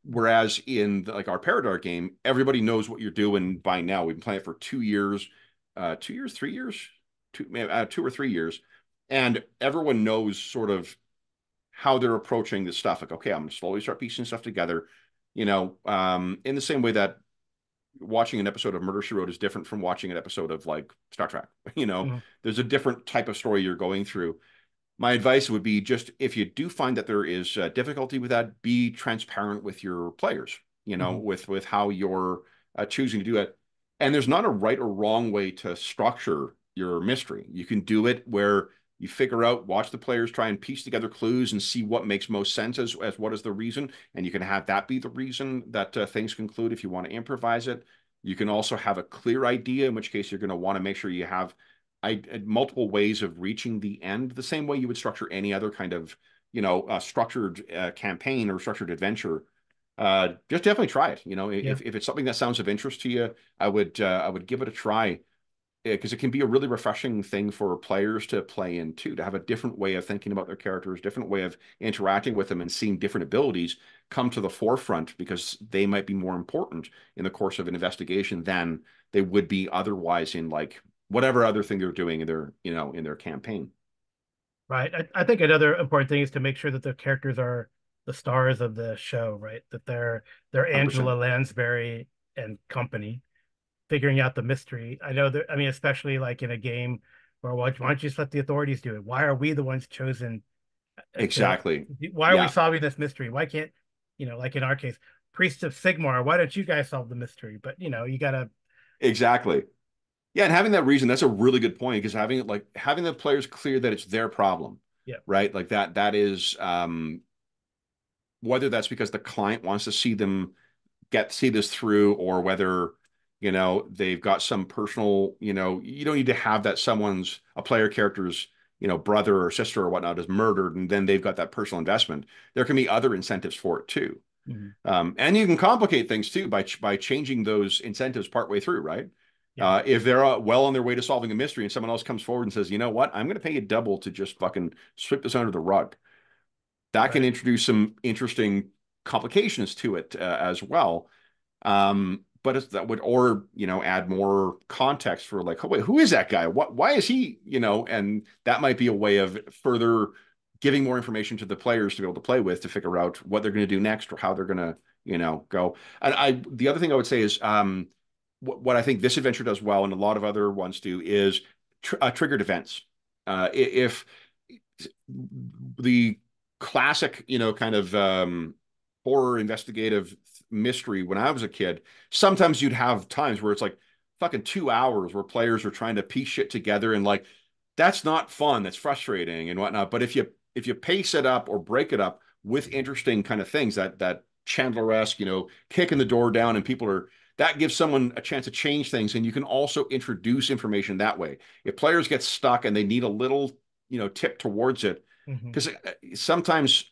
Whereas in like our Paradar game, everybody knows what you're doing by now. We've been playing it for 2 years, 2 years, 3 years, 2 or 3 years, and everyone knows sort of how they're approaching this stuff. Like, okay, I'm gonna slowly start piecing stuff together. In the same way that watching an episode of Murder She Wrote is different from watching an episode of like Star Trek.
Hmm.
There's a different type of story you're going through. My advice would be, just if you do find that there is difficulty with that, be transparent with your players,
Hmm.
with how you're choosing to do it. And there's not a right or wrong way to structure your mystery. You can do it where you figure out, watch the players try and piece together clues and see what makes most sense as what is the reason. And you can have that be the reason that things conclude if you want to improvise it. You can also have a clear idea, in which case you're going to want to make sure you have multiple ways of reaching the end, the same way you would structure any other kind of, structured campaign or structured adventure. Just definitely try it.
Yeah.
If it's something that sounds of interest to you, I would give it a try, because it can be a really refreshing thing for players to play in too, to have a different way of thinking about their characters, different way of interacting with them, and seeing different abilities come to the forefront, because they might be more important in the course of an investigation than they would be otherwise in like whatever other thing they're doing in their campaign.
Right. I think another important thing is to make sure that the characters are the stars of the show, right? That they're
100%.
Angela Lansbury and company, figuring out the mystery. I know that, I mean, especially like in a game where why don't you just let the authorities do it? Why are we the ones chosen to
Exactly.
why are we
Yeah.
solving this mystery? Why can't like in our case, Priest of Sigmar, why don't you guys solve the mystery? But you gotta.
Exactly. Yeah, and having that reason, that's a really good point because having the players clear that it's their problem,
Yeah.
right? Like that is whether that's because the client wants to see this through, or whether they've got some personal, you don't need to have that a player character's brother or sister or whatnot is murdered and then they've got that personal investment. There can be other incentives for it too. And you can complicate things too by changing those incentives partway through, right?
Yeah.
If they're well on their way to solving a mystery and someone else comes forward and says, you know what, I'm going to pay you double to just fucking sweep this under the rug, that can
Right.
introduce some interesting complications to it as well. But that would, or add more context for like, oh wait, who is that guy? Why is he? And that might be a way of further giving more information to the players to be able to play with to figure out what they're going to do next or how they're going to go. And the other thing I would say is what I think this adventure does well, and a lot of other ones do, is triggered events. If the classic, kind of horror investigative mystery when I was a kid, sometimes you'd have times where it's like fucking 2 hours where players are trying to piece shit together, and like that's not fun, that's frustrating and whatnot. But if you pace it up or break it up with interesting kind of things, that Chandler-esque, kicking the door down and that gives someone a chance to change things, and you can also introduce information that way. If players get stuck and they need a little tip towards it, because sometimes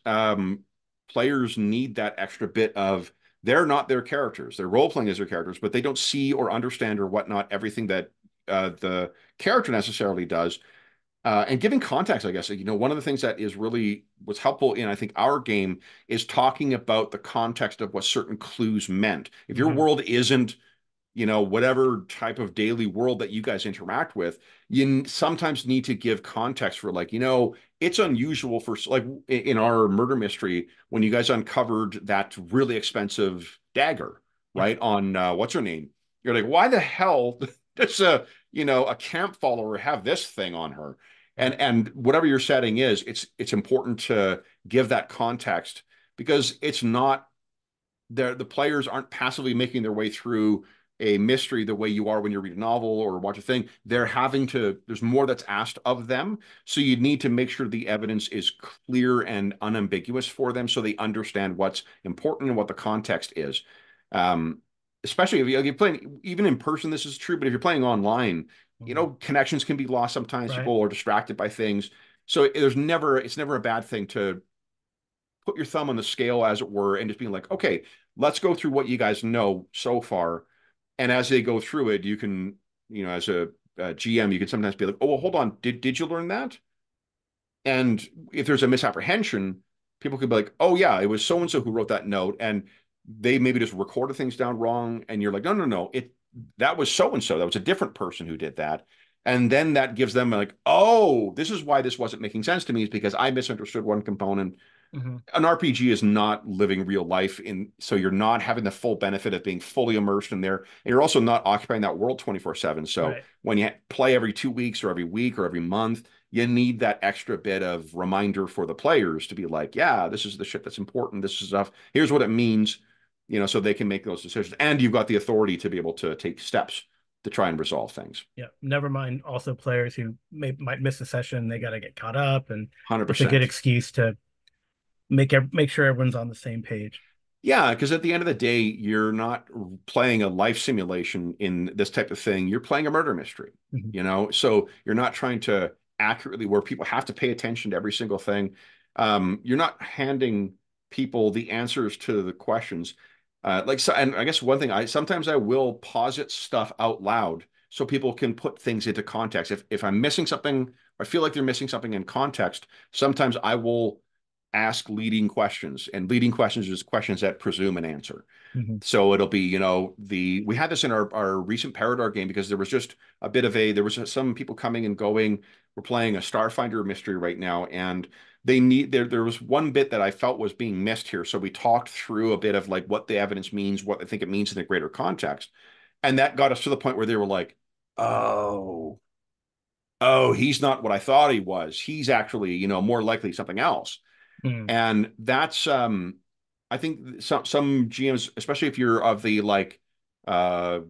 players need that extra bit of, they're not their characters, they're role playing as their characters, but they don't see or understand or whatnot everything that the character necessarily does. And giving context, I guess, one of the things that was helpful in, I think, our game is talking about the context of what certain clues meant. If your world isn't, whatever type of daily world that you guys interact with, you sometimes need to give context for like, it's unusual for, like in our murder mystery, when you guys uncovered that really expensive dagger, right? On what's her name? You're like, why the hell does a camp follower have this thing on her? And whatever your setting is, it's important to give that context, because it's not the players aren't passively making their way through a mystery the way you are when you read a novel or watch a thing. There's more that's asked of them. So you need to make sure the evidence is clear and unambiguous for them so they understand what's important and what the context is. Especially if you're playing, even in person, this is true, but if you're playing online, connections can be lost sometimes.
Right.
People are distracted by things. So it's never a bad thing to put your thumb on the scale, as it were, and just being like, okay, let's go through what you guys know so far. And as they go through it, you can, as a GM, you can sometimes be like, oh, well, hold on, did you learn that? And if there's a misapprehension, people could be like, oh yeah, it was so-and-so who wrote that note, and they maybe just recorded things down wrong, and you're like, no, that was so-and-so, that was a different person who did that. And then that gives them like, oh, this is why this wasn't making sense to me, is because I misunderstood one component. An RPG is not living real life, so you're not having the full benefit of being fully immersed in there. And you're also not occupying that world 24/7. So when you play every 2 weeks or every week or every month, you need that extra bit of reminder for the players to be like, yeah, this is the shit that's important. This is stuff. Here's what it means, so they can make those decisions. And you've got the authority to be able to take steps to try and resolve things.
Yeah. Never mind also players who might miss a session. They got to get caught up, and
100%.
It's a good excuse to make sure everyone's on the same page.
Yeah, because at the end of the day, you're not playing a life simulation in this type of thing. You're playing a murder mystery, So you're not trying to accurately, where people have to pay attention to every single thing. You're not handing people the answers to the questions. And I guess one thing, sometimes I will posit stuff out loud so people can put things into context. If I'm missing something, I feel like they're missing something in context, sometimes I will ask leading questions, and leading questions is questions that presume an answer. So it'll be, we had this in our recent Paradar game, because there was just a bit of there was some people coming and going. We're playing a Starfinder mystery right now, and there was one bit that I felt was being missed here. So we talked through a bit of like what the evidence means, what I think it means in the greater context. And that got us to the point where they were like, oh, he's not what I thought he was. He's actually, more likely something else. And that's, I I think some GMs, especially if you're of uh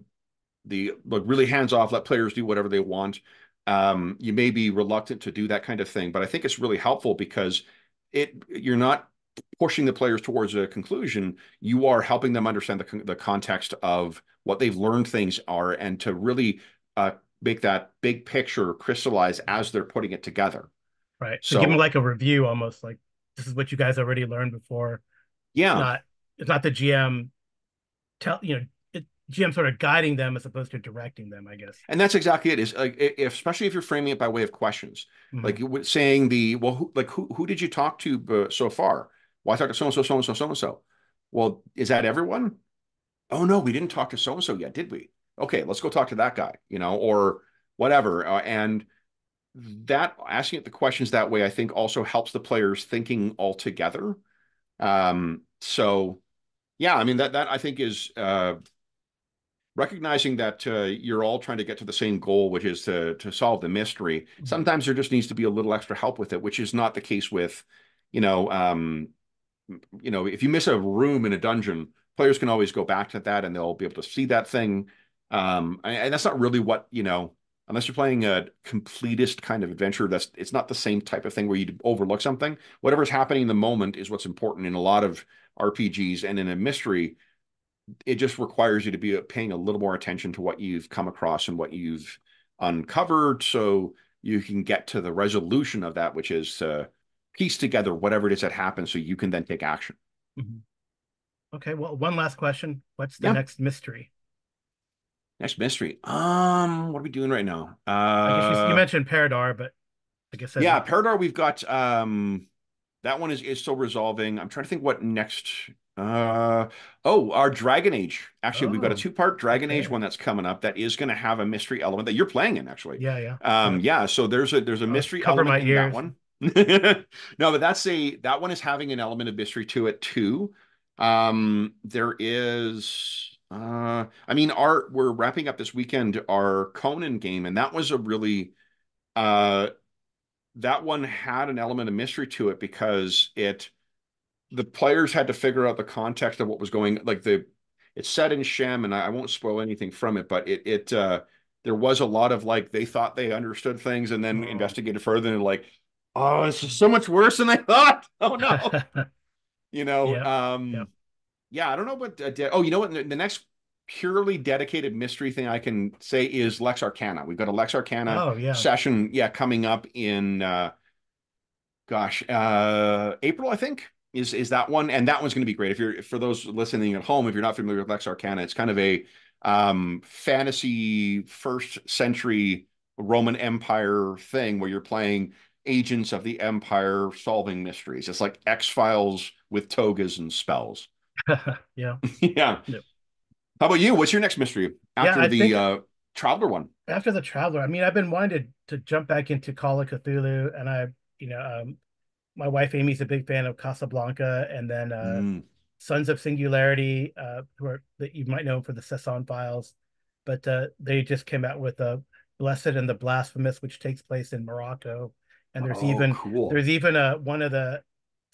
the really hands off, let players do whatever they want. You may be reluctant to do that kind of thing, but I think it's really helpful because you're not pushing the players towards a conclusion. You are helping them understand the context of what they've learned things are, and to really make that big picture crystallize as they're putting it together.
Right. So give them
So
like a review, almost like this is what you guys already learned before.
yeah,
Not it's not the GM GM sort of guiding them as opposed to directing them, I guess.
and that's exactly it. Is like especially if you're framing it by way of questions,
Hmm.
like saying who did you talk to so far? Well, I talked to so and so, so and so, so and so. Well, is that everyone? Oh no, we didn't talk to so and so yet, did we? Okay, let's go talk to that guy, or whatever. And that asking it the questions that way, I think, also helps the players thinking all together. So yeah, I mean that I think is recognizing that you're all trying to get to the same goal, which is to solve the mystery. Sometimes there just needs to be a little extra help with it, which is not the case with, you know, if you miss a room in a dungeon, players can always go back to that and they'll be able to see that thing. And that's not really what, unless you're playing a completist kind of adventure, it's not the same type of thing where you overlook something. Whatever's happening in the moment is what's important in a lot of RPGs, and in a mystery, it just requires you to be paying a little more attention to what you've come across and what you've uncovered, so you can get to the resolution of that, which is to piece together whatever it is that happens so you can then take action.
Mm-hmm. Okay, well, one last question. What's the
Yeah.
next mystery?
Next mystery. What are we doing right now?
I guess you mentioned Paradar, but I guess
Yeah, Paradar, we've got that one is still resolving. I'm trying to think what next. Our Dragon Age. Actually, we've got a two-part Dragon Age one that's coming up that is going to have a mystery element that you're playing in, actually.
Yeah.
Yeah, so there's a mystery element in that one. No, but that one is having an element of mystery to it too. There is we're wrapping up this weekend our Conan game, and that was a really that one had an element of mystery to it because the players had to figure out the context of what was going, it's set in Shem, and I won't spoil anything from it, but there was a lot of they thought they understood things and then investigated further and oh, this is so much worse than I thought. Oh no. Yeah, I don't know, but you know what? The next purely dedicated mystery thing I can say is Lex Arcana. We've got a Lex Arcana session, coming up in April, I think is that one, and that one's going to be great. For those listening at home, if you're not familiar with Lex Arcana, it's kind of a fantasy first century Roman Empire thing where you're playing agents of the Empire solving mysteries. It's like X-Files with togas and spells.
Yeah.
Yeah. Yep. How about you? What's your next mystery after the Traveler one?
After the Traveler, I mean, I've been wanting to jump back into Call of Cthulhu, and my wife Amy's a big fan of Casablanca, and then Sons of Singularity, that you might know for the Cesson Files, but they just came out with a Blessed and the Blasphemous, which takes place in Morocco, and there's even one of the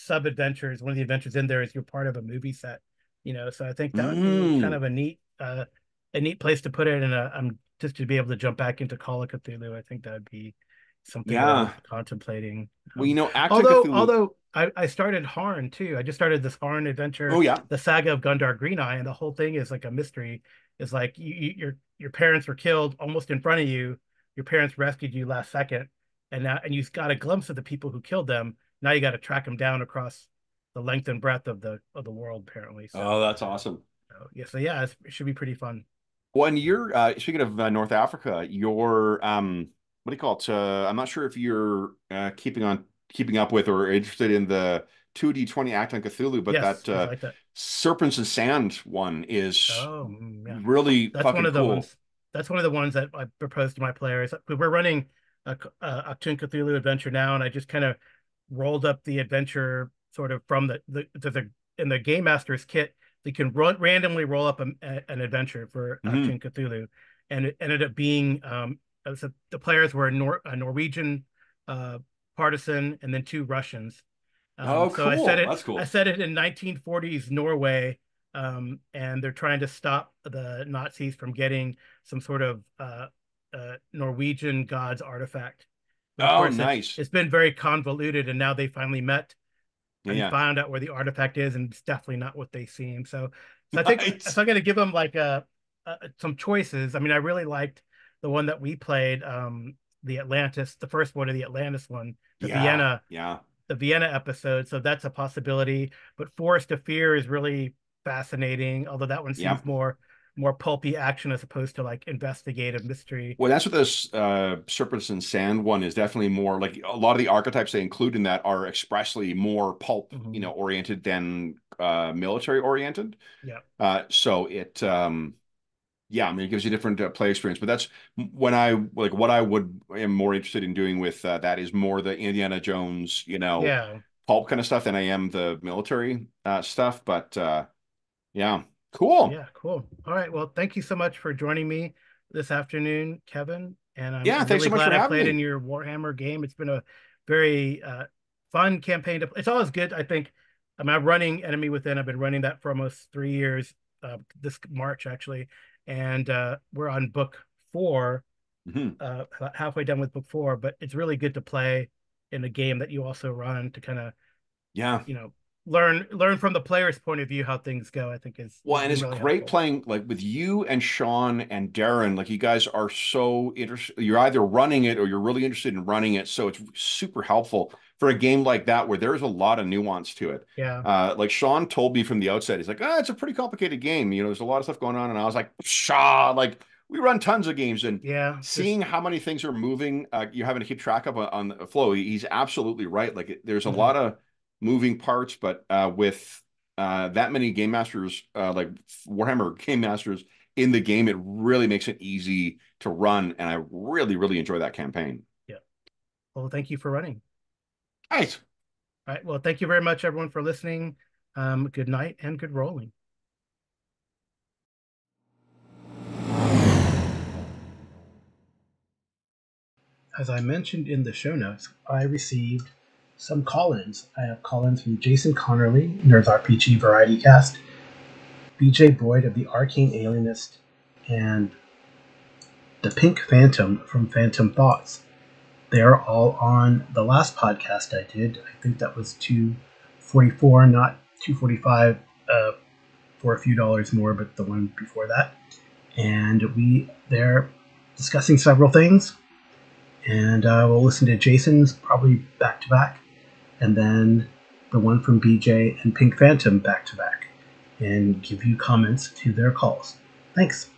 sub adventures. One of the adventures in there is you're part of a movie set, So I think that would be kind of a neat place to put it, and I'm just to be able to jump back into Call of Cthulhu. I think that would be something that I'm contemplating.
Well,
although I started Harn too. I just started this Harn adventure.
Oh yeah,
the Saga of Gundar Green Eye, and the whole thing is like a mystery. It's like your parents were killed almost in front of you. Your parents rescued you last second, and you got a glimpse of the people who killed them. Now you got to track them down across the length and breadth of the world, apparently.
So, that's awesome.
So yeah, it should be pretty fun.
When you're speaking of North Africa, you're what do you call it? I'm not sure if you're keeping up with or interested in the 2D20 Act on Cthulhu, but that Serpents and Sand one is really
that's
fucking
one of the
cool.
ones. That's one of the ones that I proposed to my players. We're running a Achtung Cthulhu adventure now, and I just kind of rolled up the adventure sort of from in the Game Master's kit. They can randomly roll up an adventure for Achtung Cthulhu, and it ended up being so the players were a Norwegian partisan and then two Russians,
Oh,
So I said
cool.
it.
That's
I
cool.
said it in 1940s Norway, and they're trying to stop the Nazis from getting some sort of Norwegian god's artifact. But of
Oh,
course,
nice.
it's been very convoluted, and now they finally met and
Yeah.
found out where the artifact is, and it's definitely not what they seem. So I think if
Nice.
I'm going to give them like some choices, I mean, I really liked the one that we played, the Atlantis, the first one of the Atlantis one, the
Yeah.
Vienna
Yeah.
the Vienna episode, so that's a possibility. But Forest of Fear is really fascinating, although that one
Yeah.
seems more pulpy action as opposed to like investigative mystery.
Well, that's what this Serpents and Sand one is definitely more like a lot of the archetypes they include in that are expressly more pulp,
Hmm.
oriented than military oriented.
Yeah,
So yeah, I mean, it gives you different play experience. But that's when I like what I would am more interested in doing with that is more the Indiana Jones,
yeah,
pulp kind of stuff than I am the military stuff. But yeah, cool.
yeah. Cool. All right. Well, thank you so much for joining me this afternoon, Kevin. And
Yeah,
I'm
thanks
really
so much for
glad I
having
played in
me.
your Warhammer game. It's been a very fun campaign to. It's always good. I think. I'm running Enemy Within. I've been running that for almost 3 years. This March actually, and we're on book 4,
Mhm.
about halfway done with book 4. But it's really good to play in a game that you also run to kind of
Yeah.
you know learn from the player's point of view how things go. I think
Well,
has
and
been
it's
really
great
helpful.
playing like with you and Sean and Darren. Like you guys are so interested. You're either running it or you're really interested in running it. So it's super helpful for a game like that where there's a lot of nuance to it.
Yeah,
Like Sean told me from the outset, he's like, it's a pretty complicated game. There's a lot of stuff going on. And I was like, Shaw, like we run tons of games and
yeah. There's
seeing how many things are moving, you're having to keep track of on the flow. He's absolutely right. Like there's a
mhm.
lot of moving parts, but with that many game masters, like Warhammer game masters in the game, it really makes it easy to run, and I really, really enjoy that campaign.
Yeah. Well, thank you for running.
Nice.
All right. Well, thank you very much, everyone, for listening. Good night and good rolling. As I mentioned in the show notes, I received some call-ins. I have call-ins from Jason Connerly, Nerds RPG Variety Cast, BJ Boyd of the Arcane Alienist, and the Pink Phantom from Phantom Thoughts. They're all on the last podcast I did. I think that was 244, not 245, for a few dollars more, but the one before that. And they're discussing several things. And we'll listen to Jason's probably back to back, and then the one from BJ and Pink Phantom back to back, and give you comments to their calls. Thanks.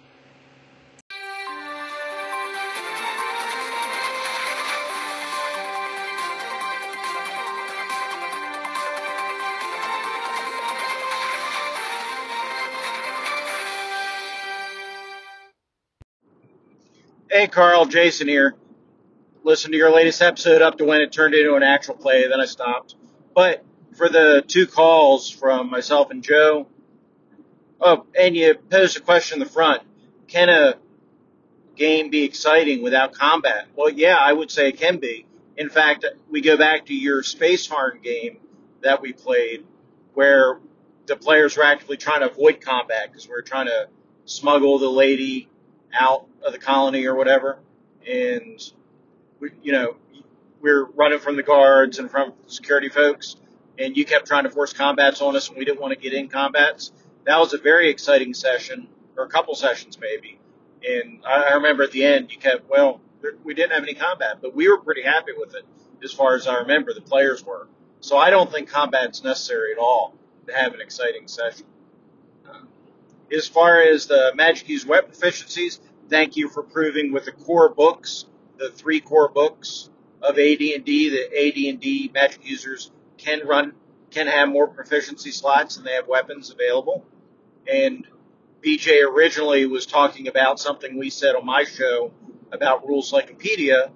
Hey, Carl, Jason here. Listened to your latest episode up to when it turned into an actual play, then I stopped. But for the two calls from myself and Joe, oh, and you posed a question in the front. Can a game be exciting without combat? Well, yeah, I would say it can be. In fact, we go back to your Space Harn game that we played, where the players were actively trying to avoid combat because we were trying to smuggle the lady out of the colony or whatever. And we were running from the guards and from security folks, and you kept trying to force combats on us, and we didn't want to get in combats. That was a very exciting session, or a couple sessions maybe. And I remember at the end, we didn't have any combat, but we were pretty happy with it, as far as I remember, the players were. So I don't think combat's necessary at all to have an exciting session. As far as the Magic Use weapon proficiencies, thank you for proving with the core books, the 3 core books of AD&D, that AD&D Magic users can have more proficiency slots than they have weapons available. And BJ originally was talking about something we said on my show about Rules Cyclopedia.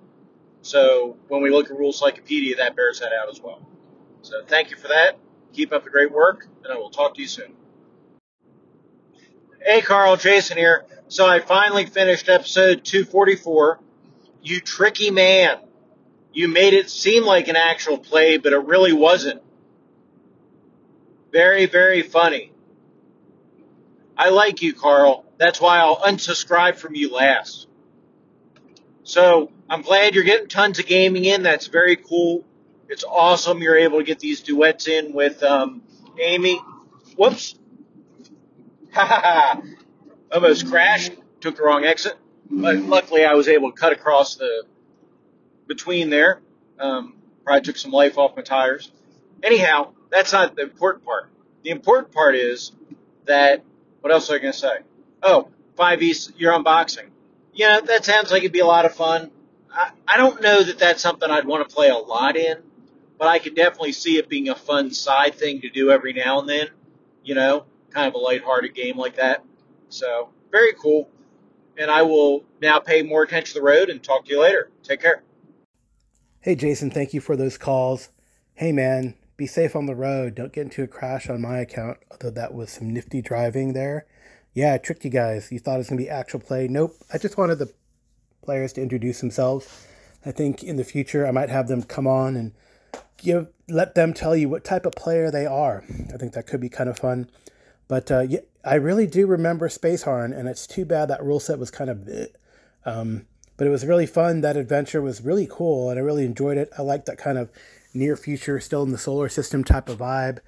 So when we look at Rules Cyclopedia, that bears that out as well. So thank you for that. Keep up the great work, and I will talk to you soon. Hey, Carl, Jason here. So I finally finished episode 244. You tricky man. You made it seem like an actual play, but it really wasn't. Very, very funny. I like you, Carl. That's why I'll unsubscribe from you last. So I'm glad you're getting tons of gaming in. That's very cool. It's awesome you're able to get these duets in with Amy. Whoops. Ha ha ha. Almost crashed. Took the wrong exit. But luckily I was able to cut across the between there. Probably took some life off my tires. Anyhow, that's not the important part. The important part is that, what else was I going to say? Oh, 5e, you're unboxing. Yeah, that sounds like it'd be a lot of fun. I don't know that that's something I'd want to play a lot in, but I could definitely see it being a fun side thing to do every now and then, kind of a lighthearted game like that. So, very cool. And I will now pay more attention to the road and talk to you later. Take care.
Hey, Jason, thank you for those calls. Hey, man, be safe on the road. Don't get into a crash on my account, although that was some nifty driving there. Yeah, I tricked you guys. You thought it was going to be actual play. Nope. I just wanted the players to introduce themselves. I think in the future I might have them come on and let them tell you what type of player they are. I think that could be kind of fun. But yeah, I really do remember Spacehorn, and it's too bad that rule set was kind of but it was really fun. That adventure was really cool, and I really enjoyed it. I like that kind of near future, still in the solar system type of vibe.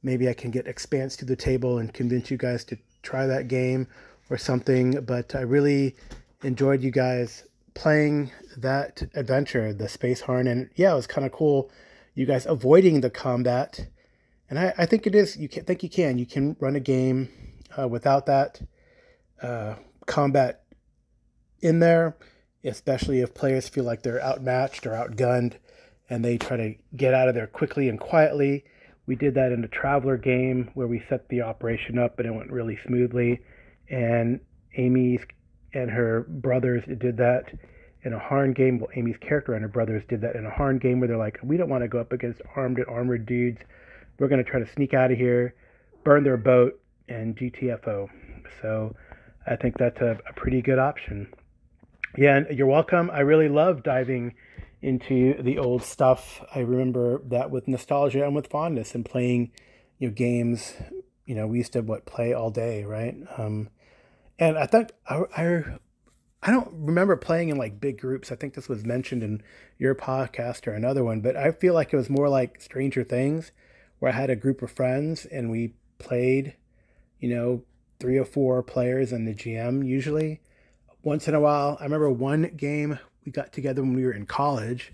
Maybe I can get Expanse to the table and convince you guys to try that game or something. But I really enjoyed you guys playing that adventure, the Spacehorn. And yeah, it was kind of cool. You guys avoiding the combat. And I think it is, you can run a game without that combat in there, especially if players feel like they're outmatched or outgunned and they try to get out of there quickly and quietly. We did that in the Traveler game where we set the operation up and it went really smoothly. And Amy and her brothers did that in a Harn game. Well, Amy's character and her brothers did that in a Harn game where they're like, we don't want to go up against armored dudes. We're going to try to sneak out of here, burn their boat, and GTFO. So I think that's a pretty good option. Yeah, and you're welcome. I really love diving into the old stuff. I remember that with nostalgia and with fondness and playing, games. We used to play all day, right? And I think I don't remember playing in like big groups. I think this was mentioned in your podcast or another one, but I feel like it was more like Stranger Things, where I had a group of friends and we played, 3 or 4 players and the GM usually. Once in a while, I remember one game we got together when we were in college,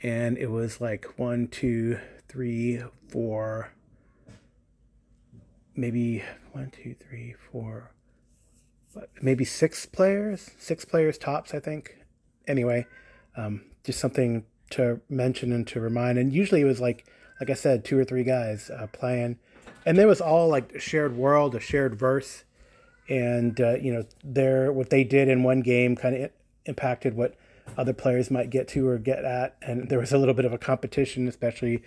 and it was like 1, 2, 3, 4, maybe 1, 2, 3, 4, maybe 6 players tops, I think. Anyway, just something to mention and to remind. And usually it was like I said, 2 or 3 guys playing, and there was all like a shared world, a shared verse, and what they did in one game kind of impacted what other players might get to or get at, and there was a little bit of a competition, especially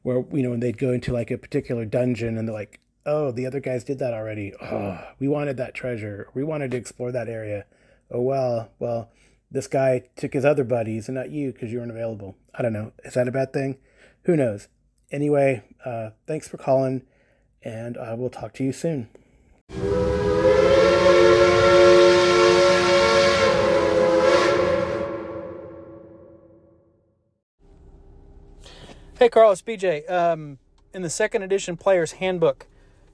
where when they'd go into like a particular dungeon and they're like, oh, the other guys did that already. Oh, we wanted that treasure. We wanted to explore that area. Oh well, this guy took his other buddies and not you because you weren't available. I don't know. Is that a bad thing? Who knows? Anyway, thanks for calling, and I will talk to you soon.
Hey, Carl, it's BJ. In the second edition Player's Handbook,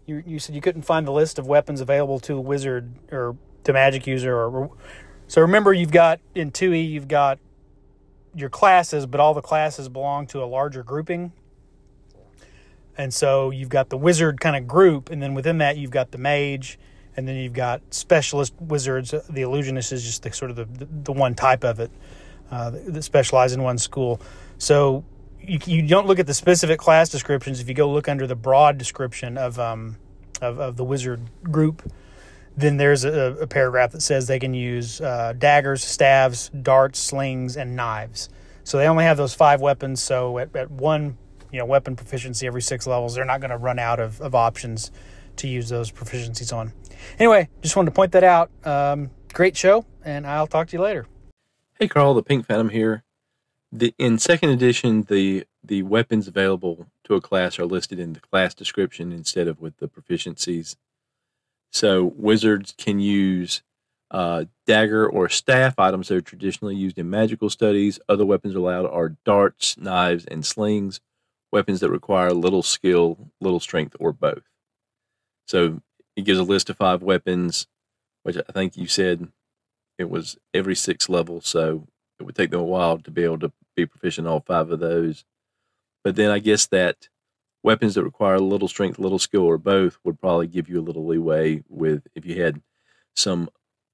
you said you couldn't find the list of weapons available to a wizard or to magic user. So remember, you've got, in 2E, you've got your classes, but all the classes belong to a larger grouping. And so you've got the wizard kind of group, and then within that you've got the mage, and then you've got specialist wizards. The illusionist is just the one type of it that specialize in one school. So you don't look at the specific class descriptions. If you go look under the broad description of the wizard group, then there's a paragraph that says they can use daggers, staves, darts, slings, and knives. So they only have those 5 weapons. So at one weapon proficiency every 6 levels, they're not going to run out of options to use those proficiencies on. Anyway, just wanted to point that out. Great show, and I'll talk to you later.
Hey, Carl, the Pink Phantom here. In second edition, the weapons available to a class are listed in the class description instead of with the proficiencies. So wizards can use dagger or staff, items that are traditionally used in magical studies. Other weapons allowed are darts, knives, and slings, weapons that require little skill, little strength, or both. So it gives a list of 5 weapons, which I think you said it was every 6 levels, so it would take them a while to be able to be proficient in all 5 of those. But then I guess that weapons that require little strength, little skill, or both would probably give you a little leeway with if you had some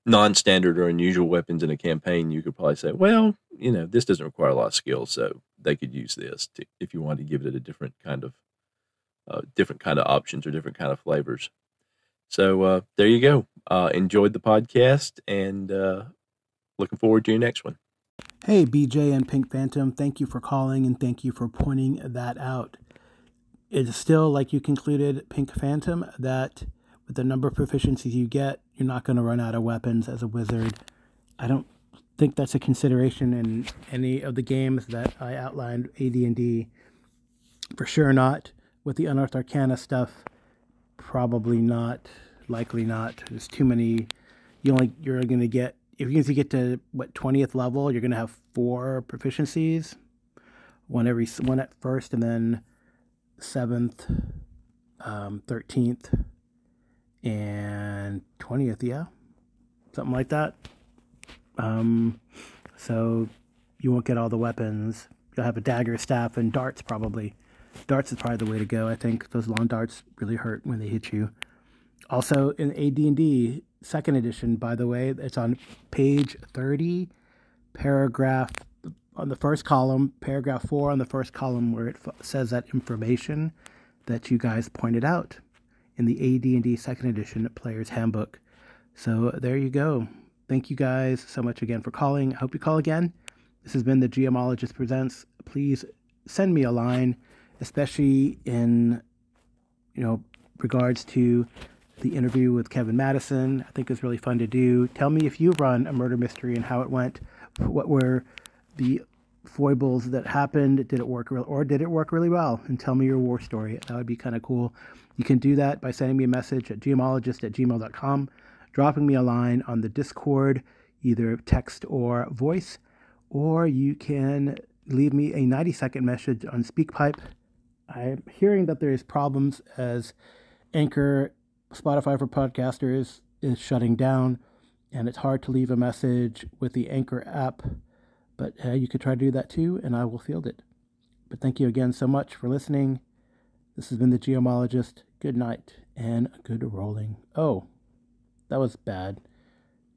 non-standard or unusual weapons in a campaign, you could probably say, well, this doesn't require a lot of skill, so they could use this if you wanted to give it a different kind of options or different kind of flavors. So there you go. Enjoyed the podcast and looking forward to your next one.
Hey, BJ and Pink Phantom, thank you for calling and thank you for pointing that out. It is still, like you concluded, Pink Phantom, that with the number of proficiencies you get, you're not going to run out of weapons as a wizard. I don't think that's a consideration in any of the games that I outlined, AD&D. For sure not. With the Unearthed Arcana stuff, probably not. Likely not. There's too many. You're going to get, if you get to 20th level, you're going to have 4 proficiencies, one at first, and then 7th, 13th, and 20th. Yeah, something like that. So you won't get all the weapons. You'll have a dagger, staff, and darts probably. Darts is probably the way to go. I think those long darts really hurt when they hit you. Also, in AD&D, 2nd edition, by the way, it's on page 30, paragraph on the first column, paragraph 4 on the first column, where it says that information that you guys pointed out in the AD&D 2nd edition Player's Handbook. So there you go. Thank you guys so much again for calling. I hope you call again. This has been the GMologist Presents. Please send me a line, especially in regards to the interview with Kevin Madison. I think it was really fun to do. Tell me if you run a murder mystery and how it went. What were the foibles that happened? Did it work did it work really well? And tell me your war story. That would be kind of cool. You can do that by sending me a message at gmologist@gmail.com, dropping me a line on the Discord, either text or voice, or you can leave me a 90-second message on SpeakPipe. I'm hearing that there's problems as Anchor, Spotify for podcasters is shutting down, and it's hard to leave a message with the Anchor app, but you could try to do that too, and I will field it. But thank you again so much for listening. This has been the Geomologist. Good night and good rolling. Oh, that was bad.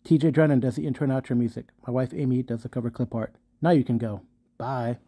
TJ Drennan does the intro and outro music. My wife Amy does the cover clip art. Now you can go. Bye.